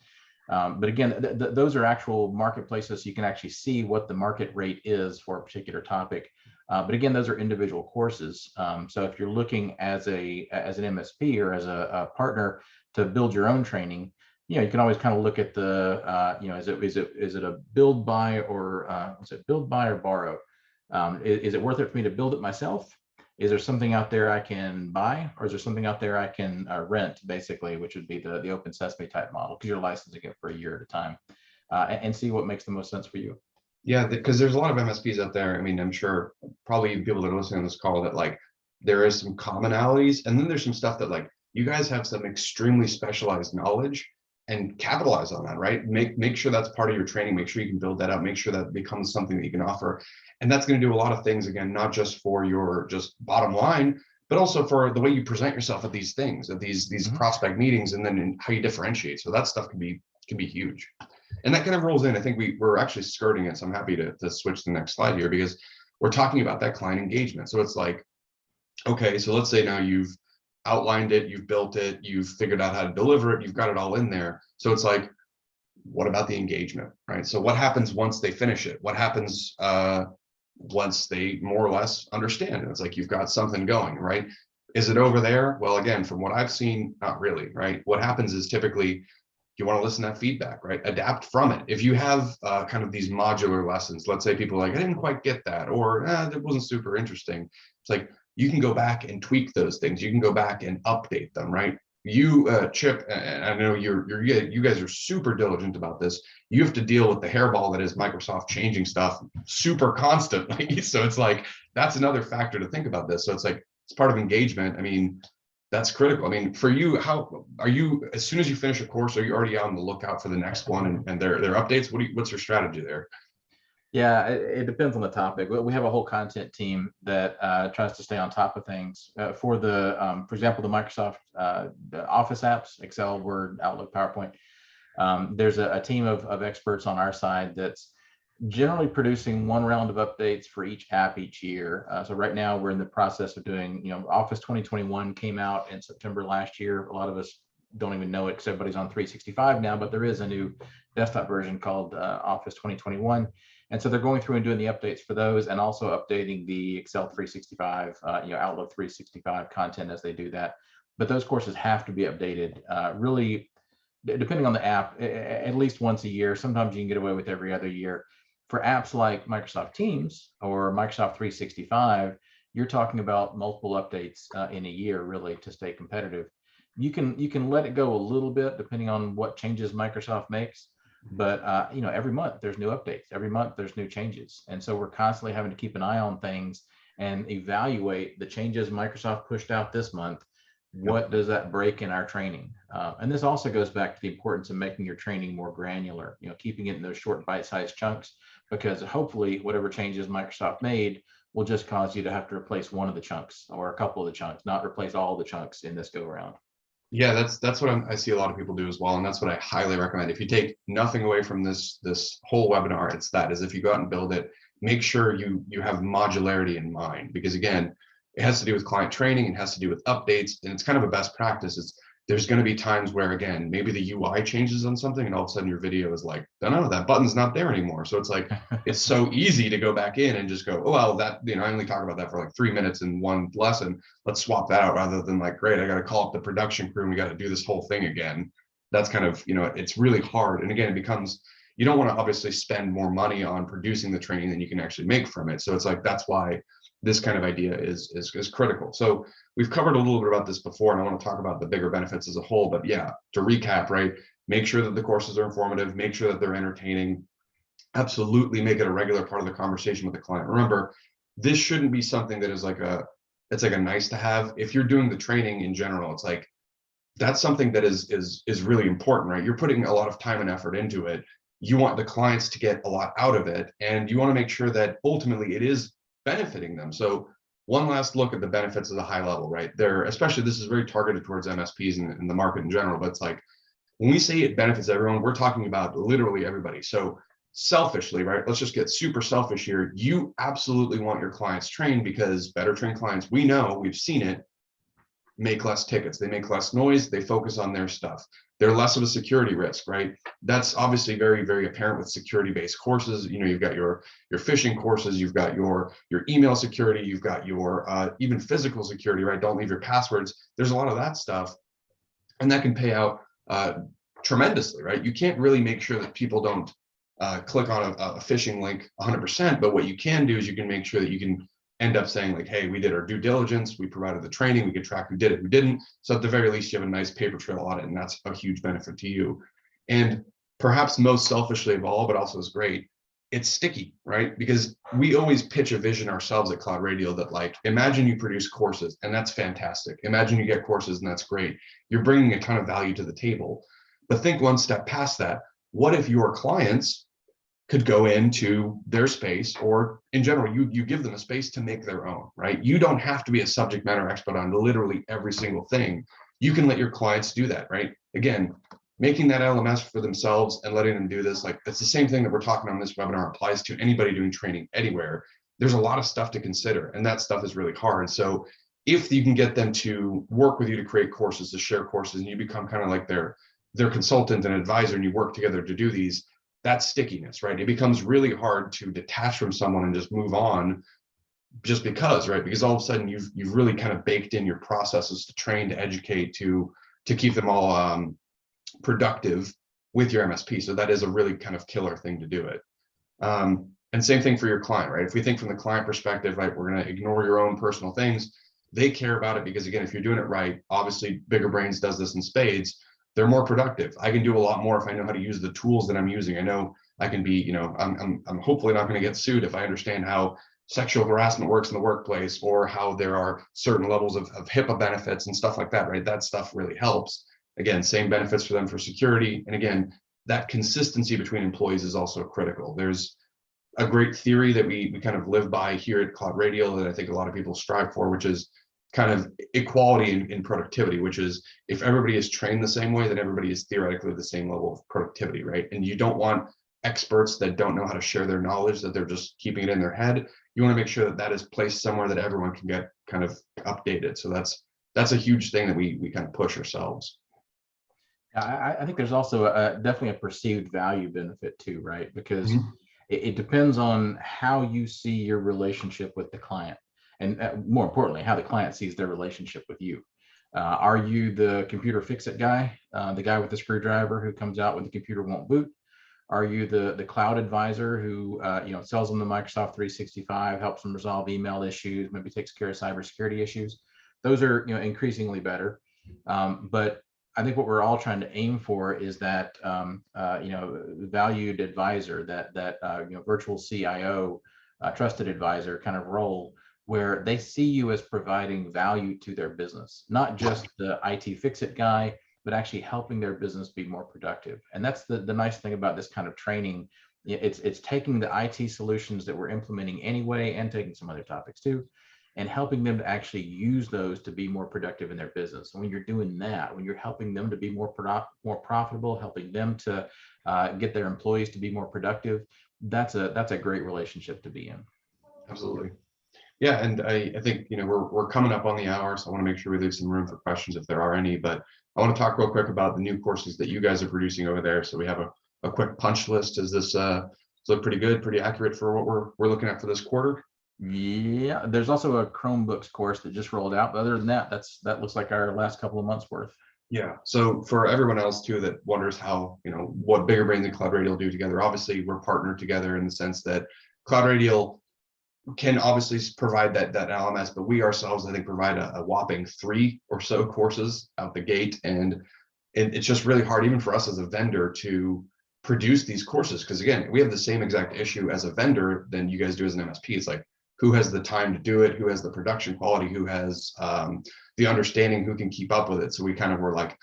But again, those are actual marketplaces. You can actually see what the market rate is for a particular topic. But again, those are individual courses. So if you're looking as an MSP or as a partner to build your own training, you can always kind of look at the, is it a build, buy, or is it build, buy, or borrow? Is it worth it for me to build it myself? Is there something out there I can buy, or is there something out there I can rent, basically, which would be the Open Sesame type model, because you're licensing it for a year at a time, and see what makes the most sense for you. Yeah, because there's a lot of MSPs out there. I mean, I'm sure probably people that are listening on this call that like there is some commonalities, and then there's some stuff that like you guys have some extremely specialized knowledge, and capitalize on that, right? Make sure that's part of your training. Make sure you can build that out. Make sure that becomes something that you can offer. And that's going to do a lot of things, again, not just for your just bottom line, but also for the way you present yourself at these things, at these prospect meetings, and then in how you differentiate. So that stuff can be huge. And that kind of rolls in. I think we're actually skirting it. So I'm happy to switch to the next slide here, because we're talking about that client engagement. So it's like, okay, so let's say now you've outlined it, you've built it, you've figured out how to deliver it, you've got it all in there. So it's like, what about the engagement, right? So what happens once they finish it? What happens once they more or less understand it? It's like you've got something going, right? Is it over there? Well, again, from what I've seen, not really, right? What happens is typically you want to listen to that feedback, right? Adapt from it. If you have kind of these modular lessons, let's say people are like, I didn't quite get that, or that wasn't super interesting. It's like, you can go back and tweak those things. You can go back and update them, right? You, Chip, and I know you guys are super diligent about this. You have to deal with the hairball that is Microsoft changing stuff super constantly. So it's like, that's another factor to think about this. So it's like, it's part of engagement. I mean, That's critical. I mean, for you, how are you, as soon as you finish a course, are you already on the lookout for the next one and their updates? What's your strategy there? Yeah, it depends on the topic. We have a whole content team that tries to stay on top of things. For example, the Microsoft the Office apps, Excel, Word, Outlook, PowerPoint. There's a team of experts on our side that's generally producing one round of updates for each app each year. So right now we're in the process of doing, Office 2021 came out in September last year. A lot of us don't even know it because everybody's on 365 now, but there is a new desktop version called Office 2021. And so they're going through and doing the updates for those, and also updating the Excel 365, Outlook 365 content as they do that. But those courses have to be updated really, depending on the app, at least once a year. Sometimes you can get away with every other year. For apps like Microsoft Teams or Microsoft 365, you're talking about multiple updates in a year, really, to stay competitive. You can let it go a little bit depending on what changes Microsoft makes, but every month there's new updates. Every month there's new changes, and so we're constantly having to keep an eye on things and evaluate the changes Microsoft pushed out this month. What does that break in our training? And this also goes back to the importance of making your training more granular, keeping it in those short bite-sized chunks, because hopefully whatever changes Microsoft made will just cause you to have to replace one of the chunks or a couple of the chunks, not replace all the chunks in this go around. Yeah, that's what I see a lot of people do as well, and that's what I highly recommend. If you take nothing away from this whole webinar, it's that is if you go out and build it, make sure you have modularity in mind, because again, it has to do with client training, it has to do with updates, and it's kind of a best practice. There's going to be times where, again, maybe the UI changes on something and all of a sudden your video is like, no, that button's not there anymore. So it's like, it's so easy to go back in and just go, oh, well, that, I only talk about that for like 3 minutes in one lesson. Let's swap that out, rather than like, great, I got to call up the production crew and we got to do this whole thing again. That's kind of, it's really hard. And again, it becomes, you don't want to obviously spend more money on producing the training than you can actually make from it. So it's like, that's why this kind of idea is critical. So we've covered a little bit about this before, and I want to talk about the bigger benefits as a whole. But yeah, to recap, right? Make sure that the courses are informative, make sure that they're entertaining. Absolutely make it a regular part of the conversation with the client. Remember, this shouldn't be something that is it's like a nice to have. If you're doing the training in general, it's like, that's something that is really important, right? You're putting a lot of time and effort into it. You want the clients to get a lot out of it, and you want to make sure that ultimately it is benefiting them. So one last look at the benefits of the high level, right? Especially this is very targeted towards MSPs and the market in general, but it's like, when we say it benefits everyone, we're talking about literally everybody. So selfishly, right? Let's just get super selfish here. You absolutely want your clients trained, because better trained clients, we know, we've seen it, make less tickets, they make less noise, they focus on their stuff. They're less of a security risk, right? That's obviously very, very apparent with security-based courses. You've got your phishing courses, you've got your email security, you've got your even physical security, right? Don't leave your passwords. There's a lot of that stuff, and that can pay out tremendously, right? You can't really make sure that people don't click on a phishing link 100%, but what you can do is you can make sure that you can end up saying like, hey, we did our due diligence, we provided the training, we can track who did it, who didn't. So at the very least, you have a nice paper trail on it, and that's a huge benefit to you. And perhaps most selfishly of all, but also is great, it's sticky, right? Because we always pitch a vision ourselves at Cloud Radial that, like, imagine you produce courses, and that's fantastic. Imagine you get courses, and that's great. You're bringing a ton of value to the table. But think one step past that. What if your clients could go into their space, or in general, you give them a space to make their own, right? You don't have to be a subject matter expert on literally every single thing. You can let your clients do that, right? Again, making that LMS for themselves and letting them do this, like, it's the same thing that we're talking on this webinar applies to anybody doing training anywhere. There's a lot of stuff to consider, and that stuff is really hard. So if you can get them to work with you to create courses, to share courses, and you become kind of like their consultant and advisor, and you work together to do these, that's stickiness, right? It becomes really hard to detach from someone and just move on just because, right? Because all of a sudden you've really kind of baked in your processes to train, to educate, to keep them all productive with your MSP. So that is a really kind of killer thing to do it. And same thing for your client, right? If we think from the client perspective, right, we're going to ignore your own personal things. They care about it because, again, if you're doing it right, obviously Bigger Brains does this in spades. They're more productive. I can do a lot more if I know how to use the tools that I'm using. I know I can be, I'm hopefully not going to get sued if I understand how sexual harassment works in the workplace, or how there are certain levels of HIPAA benefits and stuff like that, right? That stuff really helps. Again, same benefits for them for security. And again, that consistency between employees is also critical. There's a great theory that we kind of live by here at Cloud Radial that I think a lot of people strive for, which is kind of equality in productivity, which is if everybody is trained the same way, then everybody is theoretically the same level of productivity, right? And you don't want experts that don't know how to share their knowledge, that they're just keeping it in their head. You want to make sure that that is placed somewhere that everyone can get kind of updated. So that's a huge thing that we kind of push ourselves. I think there's also definitely a perceived value benefit too, right? Because it depends on how you see your relationship with the client, and more importantly, how the client sees their relationship with you. Are you the computer fix-it guy, the guy with the screwdriver who comes out when the computer won't boot? Are you the cloud advisor who sells them the Microsoft 365, helps them resolve email issues, maybe takes care of cybersecurity issues? Those are increasingly better, but I think what we're all trying to aim for is that valued advisor, that virtual CIO, trusted advisor kind of role, where they see you as providing value to their business, not just the IT fix-it guy, but actually helping their business be more productive. And that's the nice thing about this kind of training. It's taking the IT solutions that we're implementing anyway, and taking some other topics too, and helping them to actually use those to be more productive in their business. And when you're doing that, when you're helping them to be more profitable, helping them to get their employees to be more productive, that's a great relationship to be in. Absolutely. Yeah, and I think we're coming up on the hour, so I want to make sure we leave some room for questions if there are any. But I want to talk real quick about the new courses that you guys are producing over there. So we have a quick punch list. Does this look pretty good, pretty accurate for what we're looking at for this quarter? Yeah, there's also a Chromebooks course that just rolled out, but other than that, that looks like our last couple of months worth. Yeah. So for everyone else too that wonders how, what Bigger Brains and Cloud Radial do together, obviously we're partnered together in the sense that Cloud Radial can obviously provide that LMS, but we ourselves, I think, provide a whopping 3 or so courses out the gate. And it's just really hard, even for us as a vendor, to produce these courses. Because again, we have the same exact issue as a vendor than you guys do as an MSP. It's like, who has the time to do it? Who has the production quality? Who has the understanding? Who can keep up with it? So we kind of were like,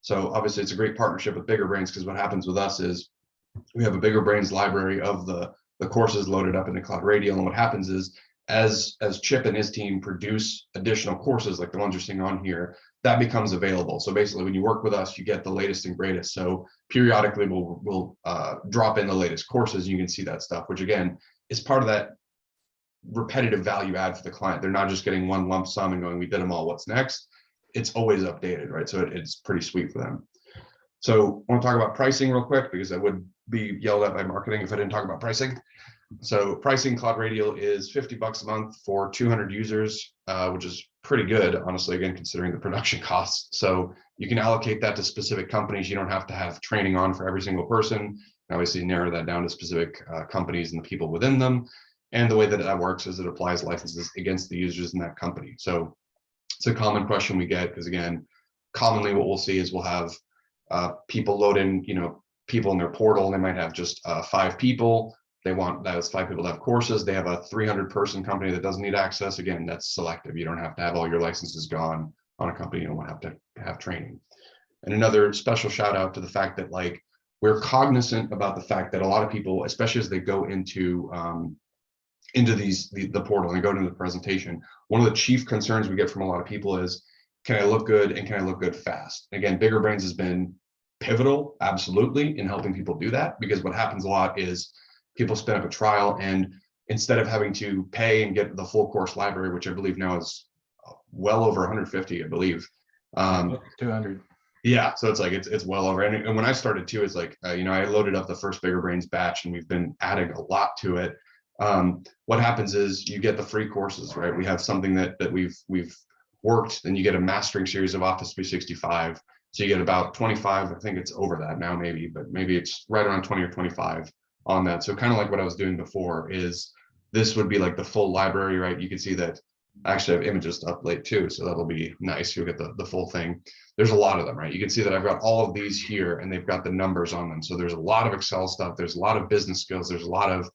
So obviously it's a great partnership with Bigger Brains, because what happens with us is we have a Bigger Brains library of the courses loaded up into Cloud Radial. And what happens is as Chip and his team produce additional courses like the ones you're seeing on here, that becomes available. So basically when you work with us, you get the latest and greatest. So periodically we'll drop in the latest courses. You can see that stuff, which again is part of that repetitive value add for the client. They're not just getting one lump sum and going, we did them all, what's next? It's always updated, right? So it's pretty sweet for them. So I want to talk about pricing real quick, because I would be yelled at by marketing if I didn't talk about pricing. So pricing, Cloud Radial is $50 a month for 200 users, which is pretty good, honestly, again, considering the production costs. So you can allocate that to specific companies. You don't have to have training on for every single person. Obviously narrow that down to specific companies and the people within them. And the way that that works is it applies licenses against the users in that company. So it's a common question we get, because again, commonly what we'll see is we'll have people load in, people in their portal, and they might have just 5 people. They want those 5 people to have courses. They have a 300-person company that doesn't need access. Again, that's selective. You don't have to have all your licenses gone on a company. You don't have to have training. And another special shout out to the fact that we're cognizant about the fact that a lot of people, especially as they go into the portal and go into the presentation, one of the chief concerns we get from a lot of people is, can I look good and can I look good fast? Again, Bigger Brains has been pivotal, absolutely, in helping people do that, because what happens a lot is people spin up a trial, and instead of having to pay and get the full course library, which I believe now is well over 150, I believe. 200. Yeah, so it's well over. And when I started too, it's like, I loaded up the first Bigger Brains batch, and we've been adding a lot to it. What happens is you get the free courses, right? We have something that we've worked, and you get a mastering series of Office 365. So you get about 25, I think it's over that now maybe, but maybe it's right around 20 or 25 on that. So kind of like what I was doing before, is this would be like the full library, right? You can see that I actually have images to upload too, so that'll be nice. You'll get the full thing. There's a lot of them, right? You can see that I've got all of these here, and they've got the numbers on them. So there's a lot of Excel stuff. There's a lot of business skills. There's a lot of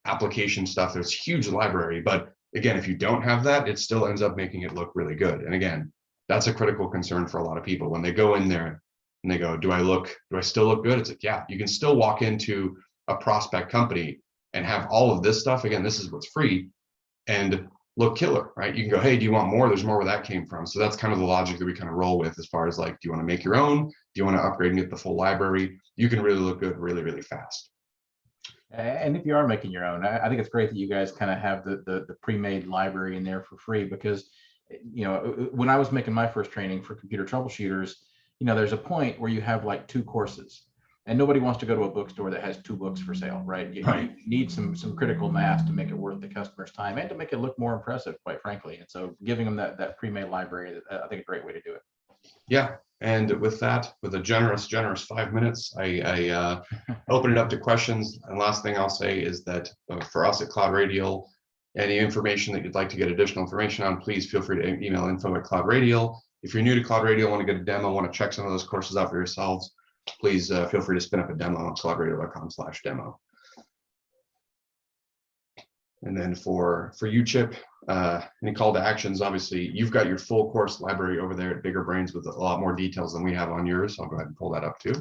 application stuff. There's huge library, but again, if you don't have that, it still ends up making it look really good. And again, that's a critical concern for a lot of people when they go in there and they go, do I still look good? It's like, yeah, you can still walk into a prospect company and have all of this stuff. Again, this is what's free and look killer, right? You can go, hey, do you want more? There's more where that came from. So that's kind of the logic that we kind of roll with as far as like, do you want to make your own? Do you want to upgrade and get the full library? You can really look good really, really fast. And if you are making your own, I think it's great that you guys kind of have the pre-made library in there for free, because, you know, when I was making my first training for computer troubleshooters, you know, there's a point where you have like 2 courses and nobody wants to go to a bookstore that has 2 books for sale, right? You need some critical mass to make it worth the customer's time and to make it look more impressive, quite frankly. And so giving them that pre-made library, I think a great way to do it. Yeah. And with that, with a generous 5 minutes, I open it up to questions. And last thing I'll say is that for us at Cloud Radial, any information that you'd like to get additional information on, please feel free to email info@Cloud Radial. If you're new to Cloud Radial, want to get a demo, want to check some of those courses out for yourselves, please feel free to spin up a demo on cloudradial.com/demo. And then for you, Chip, any call to actions? Obviously, you've got your full course library over there at Bigger Brains with a lot more details than we have on yours. So I'll go ahead and pull that up too.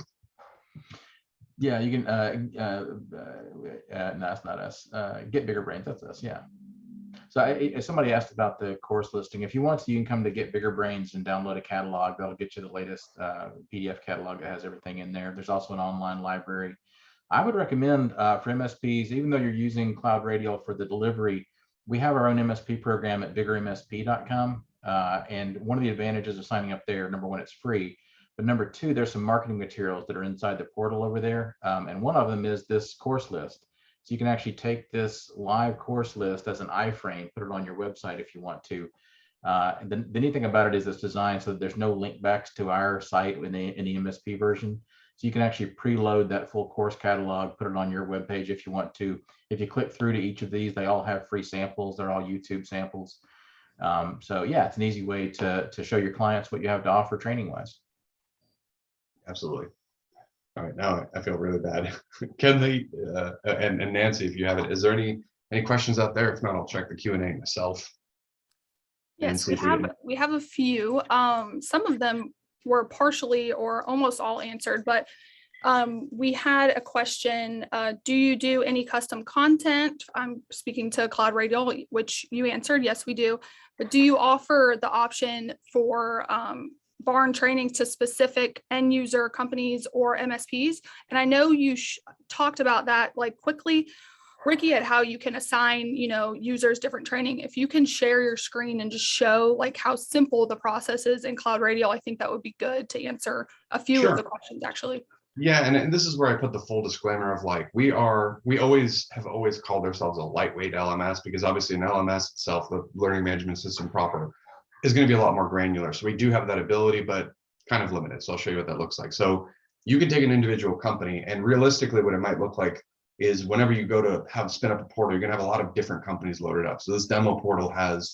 Yeah, you can. No, that's not us. Get Bigger Brains. That's us. Yeah. So somebody asked about the course listing. If you want to, you can come to Get Bigger Brains and download a catalog. That'll get you the latest PDF catalog that has everything in there. There's also an online library. I would recommend for MSPs, even though you're using Cloud Radial for the delivery, we have our own MSP program at biggermsp.com. And one of the advantages of signing up there, number 1, it's free. But number 2, there's some marketing materials that are inside the portal over there. And one of them is this course list. So you can actually take this live course list as an iframe, put it on your website if you want to. And the neat thing about it is it's designed so that there's no link backs to our site in the MSP version. So you can actually preload that full course catalog, put it on your webpage if you want to. If you click through to each of these, they all have free samples. They're all YouTube samples. So yeah, it's an easy way to show your clients what you have to offer training wise. Absolutely. All right, now I feel really bad. Kenley and Nancy, if you have it, is there any questions out there? If not, I'll check the Q&A myself. Yes, we have a few. Some of them were partially or almost all answered, but we had a question. Do you do any custom content? I'm speaking to Cloud Radial, which you answered. Yes, we do. But do you offer the option for barn training to specific end user companies or MSPs? And I know you talked about that like quickly, Ricky, at how you can assign, users different training. If you can share your screen and just show like how simple the process is in Cloud Radial, I think that would be good to answer a few of the questions actually. Yeah, and this is where I put the full disclaimer of like, we have always called ourselves a lightweight LMS, because obviously an LMS itself, the learning management system proper, is going to be a lot more granular. So we do have that ability, but kind of limited. So I'll show you what that looks like. So you can take an individual company, and realistically what it might look like is whenever you go to spin up a portal, you're going to have a lot of different companies loaded up. So this demo portal has,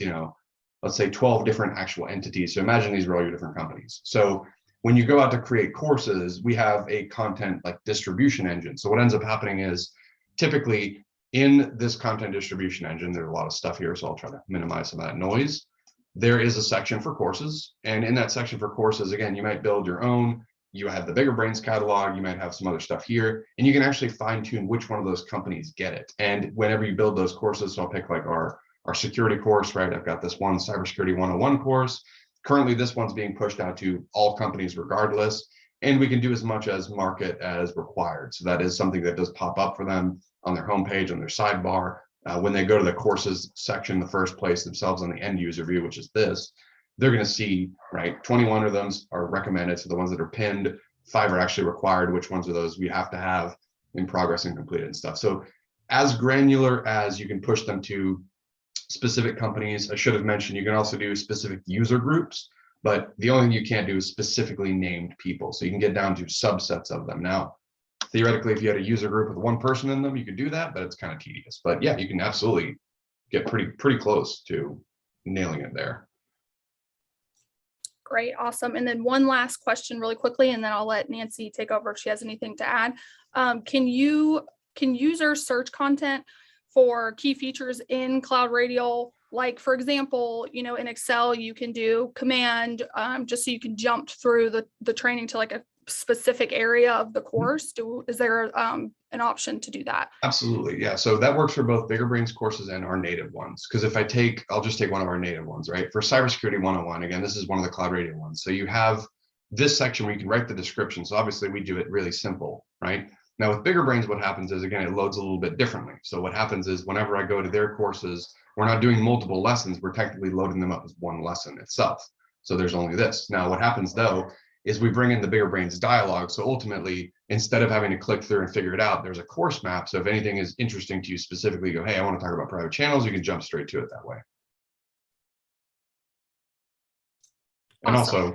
let's say 12 different actual entities. So imagine these are all your different companies. So when you go out to create courses, we have a content like distribution engine. So what ends up happening is typically in this content distribution engine, there's a lot of stuff here. So I'll try to minimize some of that noise. There is a section for courses. And in that section for courses, again, you might build your own. You have the Bigger Brains catalog, you might have some other stuff here, and you can actually fine tune which one of those companies get it. And whenever you build those courses, so I'll pick like our security course, right? I've got this one Cybersecurity 101 course. Currently, this one's being pushed out to all companies regardless, and we can do as much as market as required. So that is something that does pop up for them on their homepage, on their sidebar. When they go to the courses section, the first place themselves on the end user view, which is this, they're going to see, right, 21 of them are recommended. So the ones that are pinned, 5 are actually required. Which ones are those we have to have in progress and completed and stuff. So as granular as you can push them to specific companies. I should have mentioned you can also do specific user groups, but the only thing you can't do is specifically named people. So you can get down to subsets of them. Now, theoretically, if you had a user group with 1 person in them, you could do that, but it's kind of tedious. But yeah, you can absolutely get pretty close to nailing it there. Great, awesome. And then one last question really quickly, and then I'll let Nancy take over if she has anything to add. Can users search content for key features in Cloud Radial. Like, for example, you know, in Excel, you can do command just so you can jump through the training to like a specific area of the course. Is there an option to do that? Absolutely, yeah. So that works for both Bigger Brains courses and our native ones. Because if I'll just take one of our native ones, right? For Cybersecurity 101, again, this is one of the Cloud Radial ones. So you have this section where you can write the description. So obviously we do it really simple, right? Now with Bigger Brains, what happens is, again, it loads a little bit differently. So what happens is whenever I go to their courses, we're not doing multiple lessons. We're technically loading them up as one lesson itself. So there's only this. Now what happens though, is we bring in the Bigger Brains dialogue. So ultimately, instead of having to click through and figure it out, there's a course map. So if anything is interesting to you specifically, go, hey, I want to talk about private channels, you can jump straight to it that way. And Awesome. also,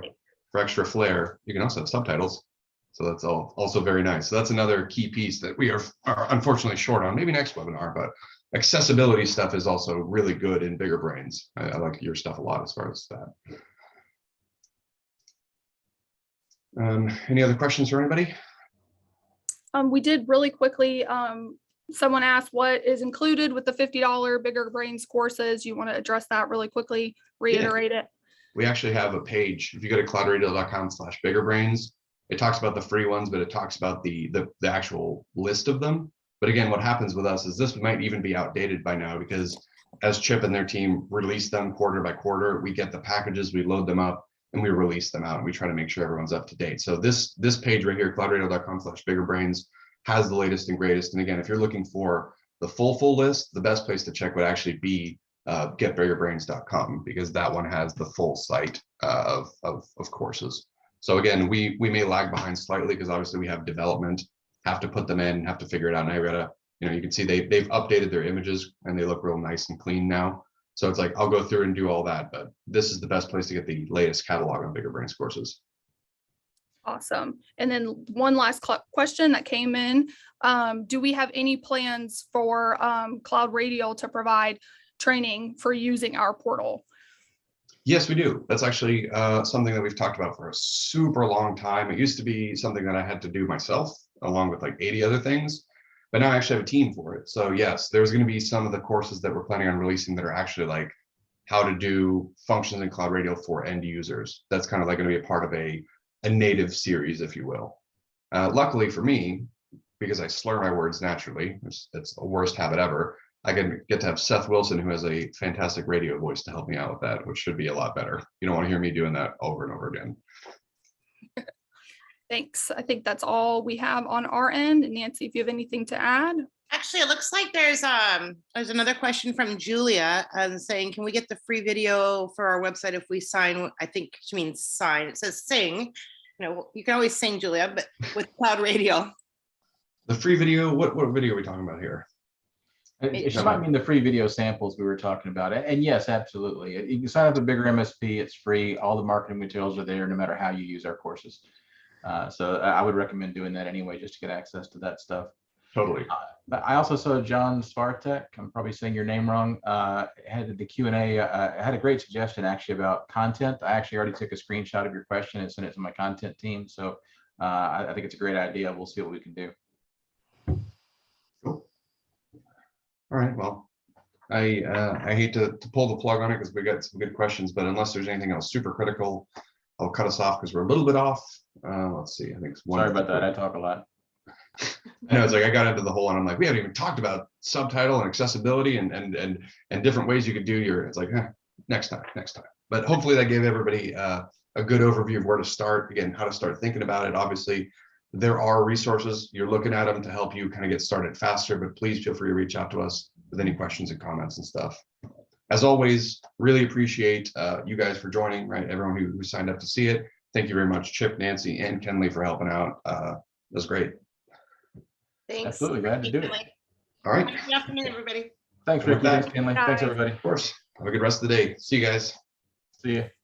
for extra flair, you can also have subtitles. So that's also very nice. So that's another key piece that we are unfortunately short on, maybe next webinar, but accessibility stuff is also really good in Bigger Brains. I like your stuff a lot as far as that. Any other questions for anybody? We did really quickly. Someone asked what is included with the $50 Bigger Brains courses. You want to address that really quickly, reiterate it? We actually have a page. If you go to cloudradial.com/biggerbrains, it talks about the free ones, but it talks about the actual list of them. But again, what happens with us is this might even be outdated by now, because as Chip and their team release them quarter by quarter, we get the packages, we load them up, and we release them out, and we try to make sure everyone's up to date. So this page right here, cloudradial.com/biggerbrains, has the latest and greatest. And again, if you're looking for the full list, the best place to check would actually be getbiggerbrains.com, because that one has the full site of courses. So again, we may lag behind slightly because obviously we have development, have to put them in, have to figure it out. And I gotta, you know, you can see they've updated their images and they look real nice and clean now. So it's like, I'll go through and do all that, but this is the best place to get the latest catalog on Bigger Brains courses. Awesome. And then one last question that came in. Do we have any plans for Cloud Radial to provide training for using our portal? Yes, we do. That's actually something that we've talked about for a super long time. It used to be something that I had to do myself, along with like 80 other things, but now I actually have a team for it. So yes, there's going to be some of the courses that we're planning on releasing that are actually like how to do functions in Cloud Radial for end users. That's kind of like going to be a part of a native series, if you will. Luckily for me, because I slur my words naturally, it's the worst habit ever, I can get to have Seth Wilson, who has a fantastic radio voice, to help me out with that, which should be a lot better. You don't want to hear me doing that over and over again. Thanks. I think that's all we have on our end. And Nancy, if you have anything to add. Actually, it looks like there's another question from Julia saying, can we get the free video for our website if we sign? I think she means sign. It says sing. You know, you can always sing, Julia, but with Cloud Radial. The free video, what video are we talking about here? She might mean the free video samples we were talking about. And yes, absolutely. You can sign up a Bigger MSP. It's free. All the marketing materials are there, no matter how you use our courses. So I would recommend doing that anyway, just to get access to that stuff. Totally. But I also saw John Svartek, I'm probably saying your name wrong, had the Q&A, had a great suggestion actually about content. I actually already took a screenshot of your question and sent it to my content team. So I think it's a great idea. We'll see what we can do. Cool. All right, well, I hate to pull the plug on it because we got some good questions, but unless there's anything else super critical, I'll cut us off because we're a little bit off. Let's see, I think it's one. Sorry about that, I talk a lot. No, it's like I got into the whole and I'm like, we haven't even talked about subtitle and accessibility and different ways you could do your, it's like, next time. But hopefully that gave everybody a good overview of where to start, again, how to start thinking about it. Obviously, there are resources, you're looking at them to help you kind of get started faster, but please feel free to reach out to us with any questions and comments and stuff. As always, really appreciate you guys for joining, right? Everyone who signed up to see it. Thank you very much, Chip, Nancy, and Kenley for helping out. That was great. Thanks. Absolutely, glad to do it. All right. Good afternoon, everybody. Thanks, Ricky. Thanks, Kenley. Thanks, everybody. Of course. Have a good rest of the day. See you guys. See you.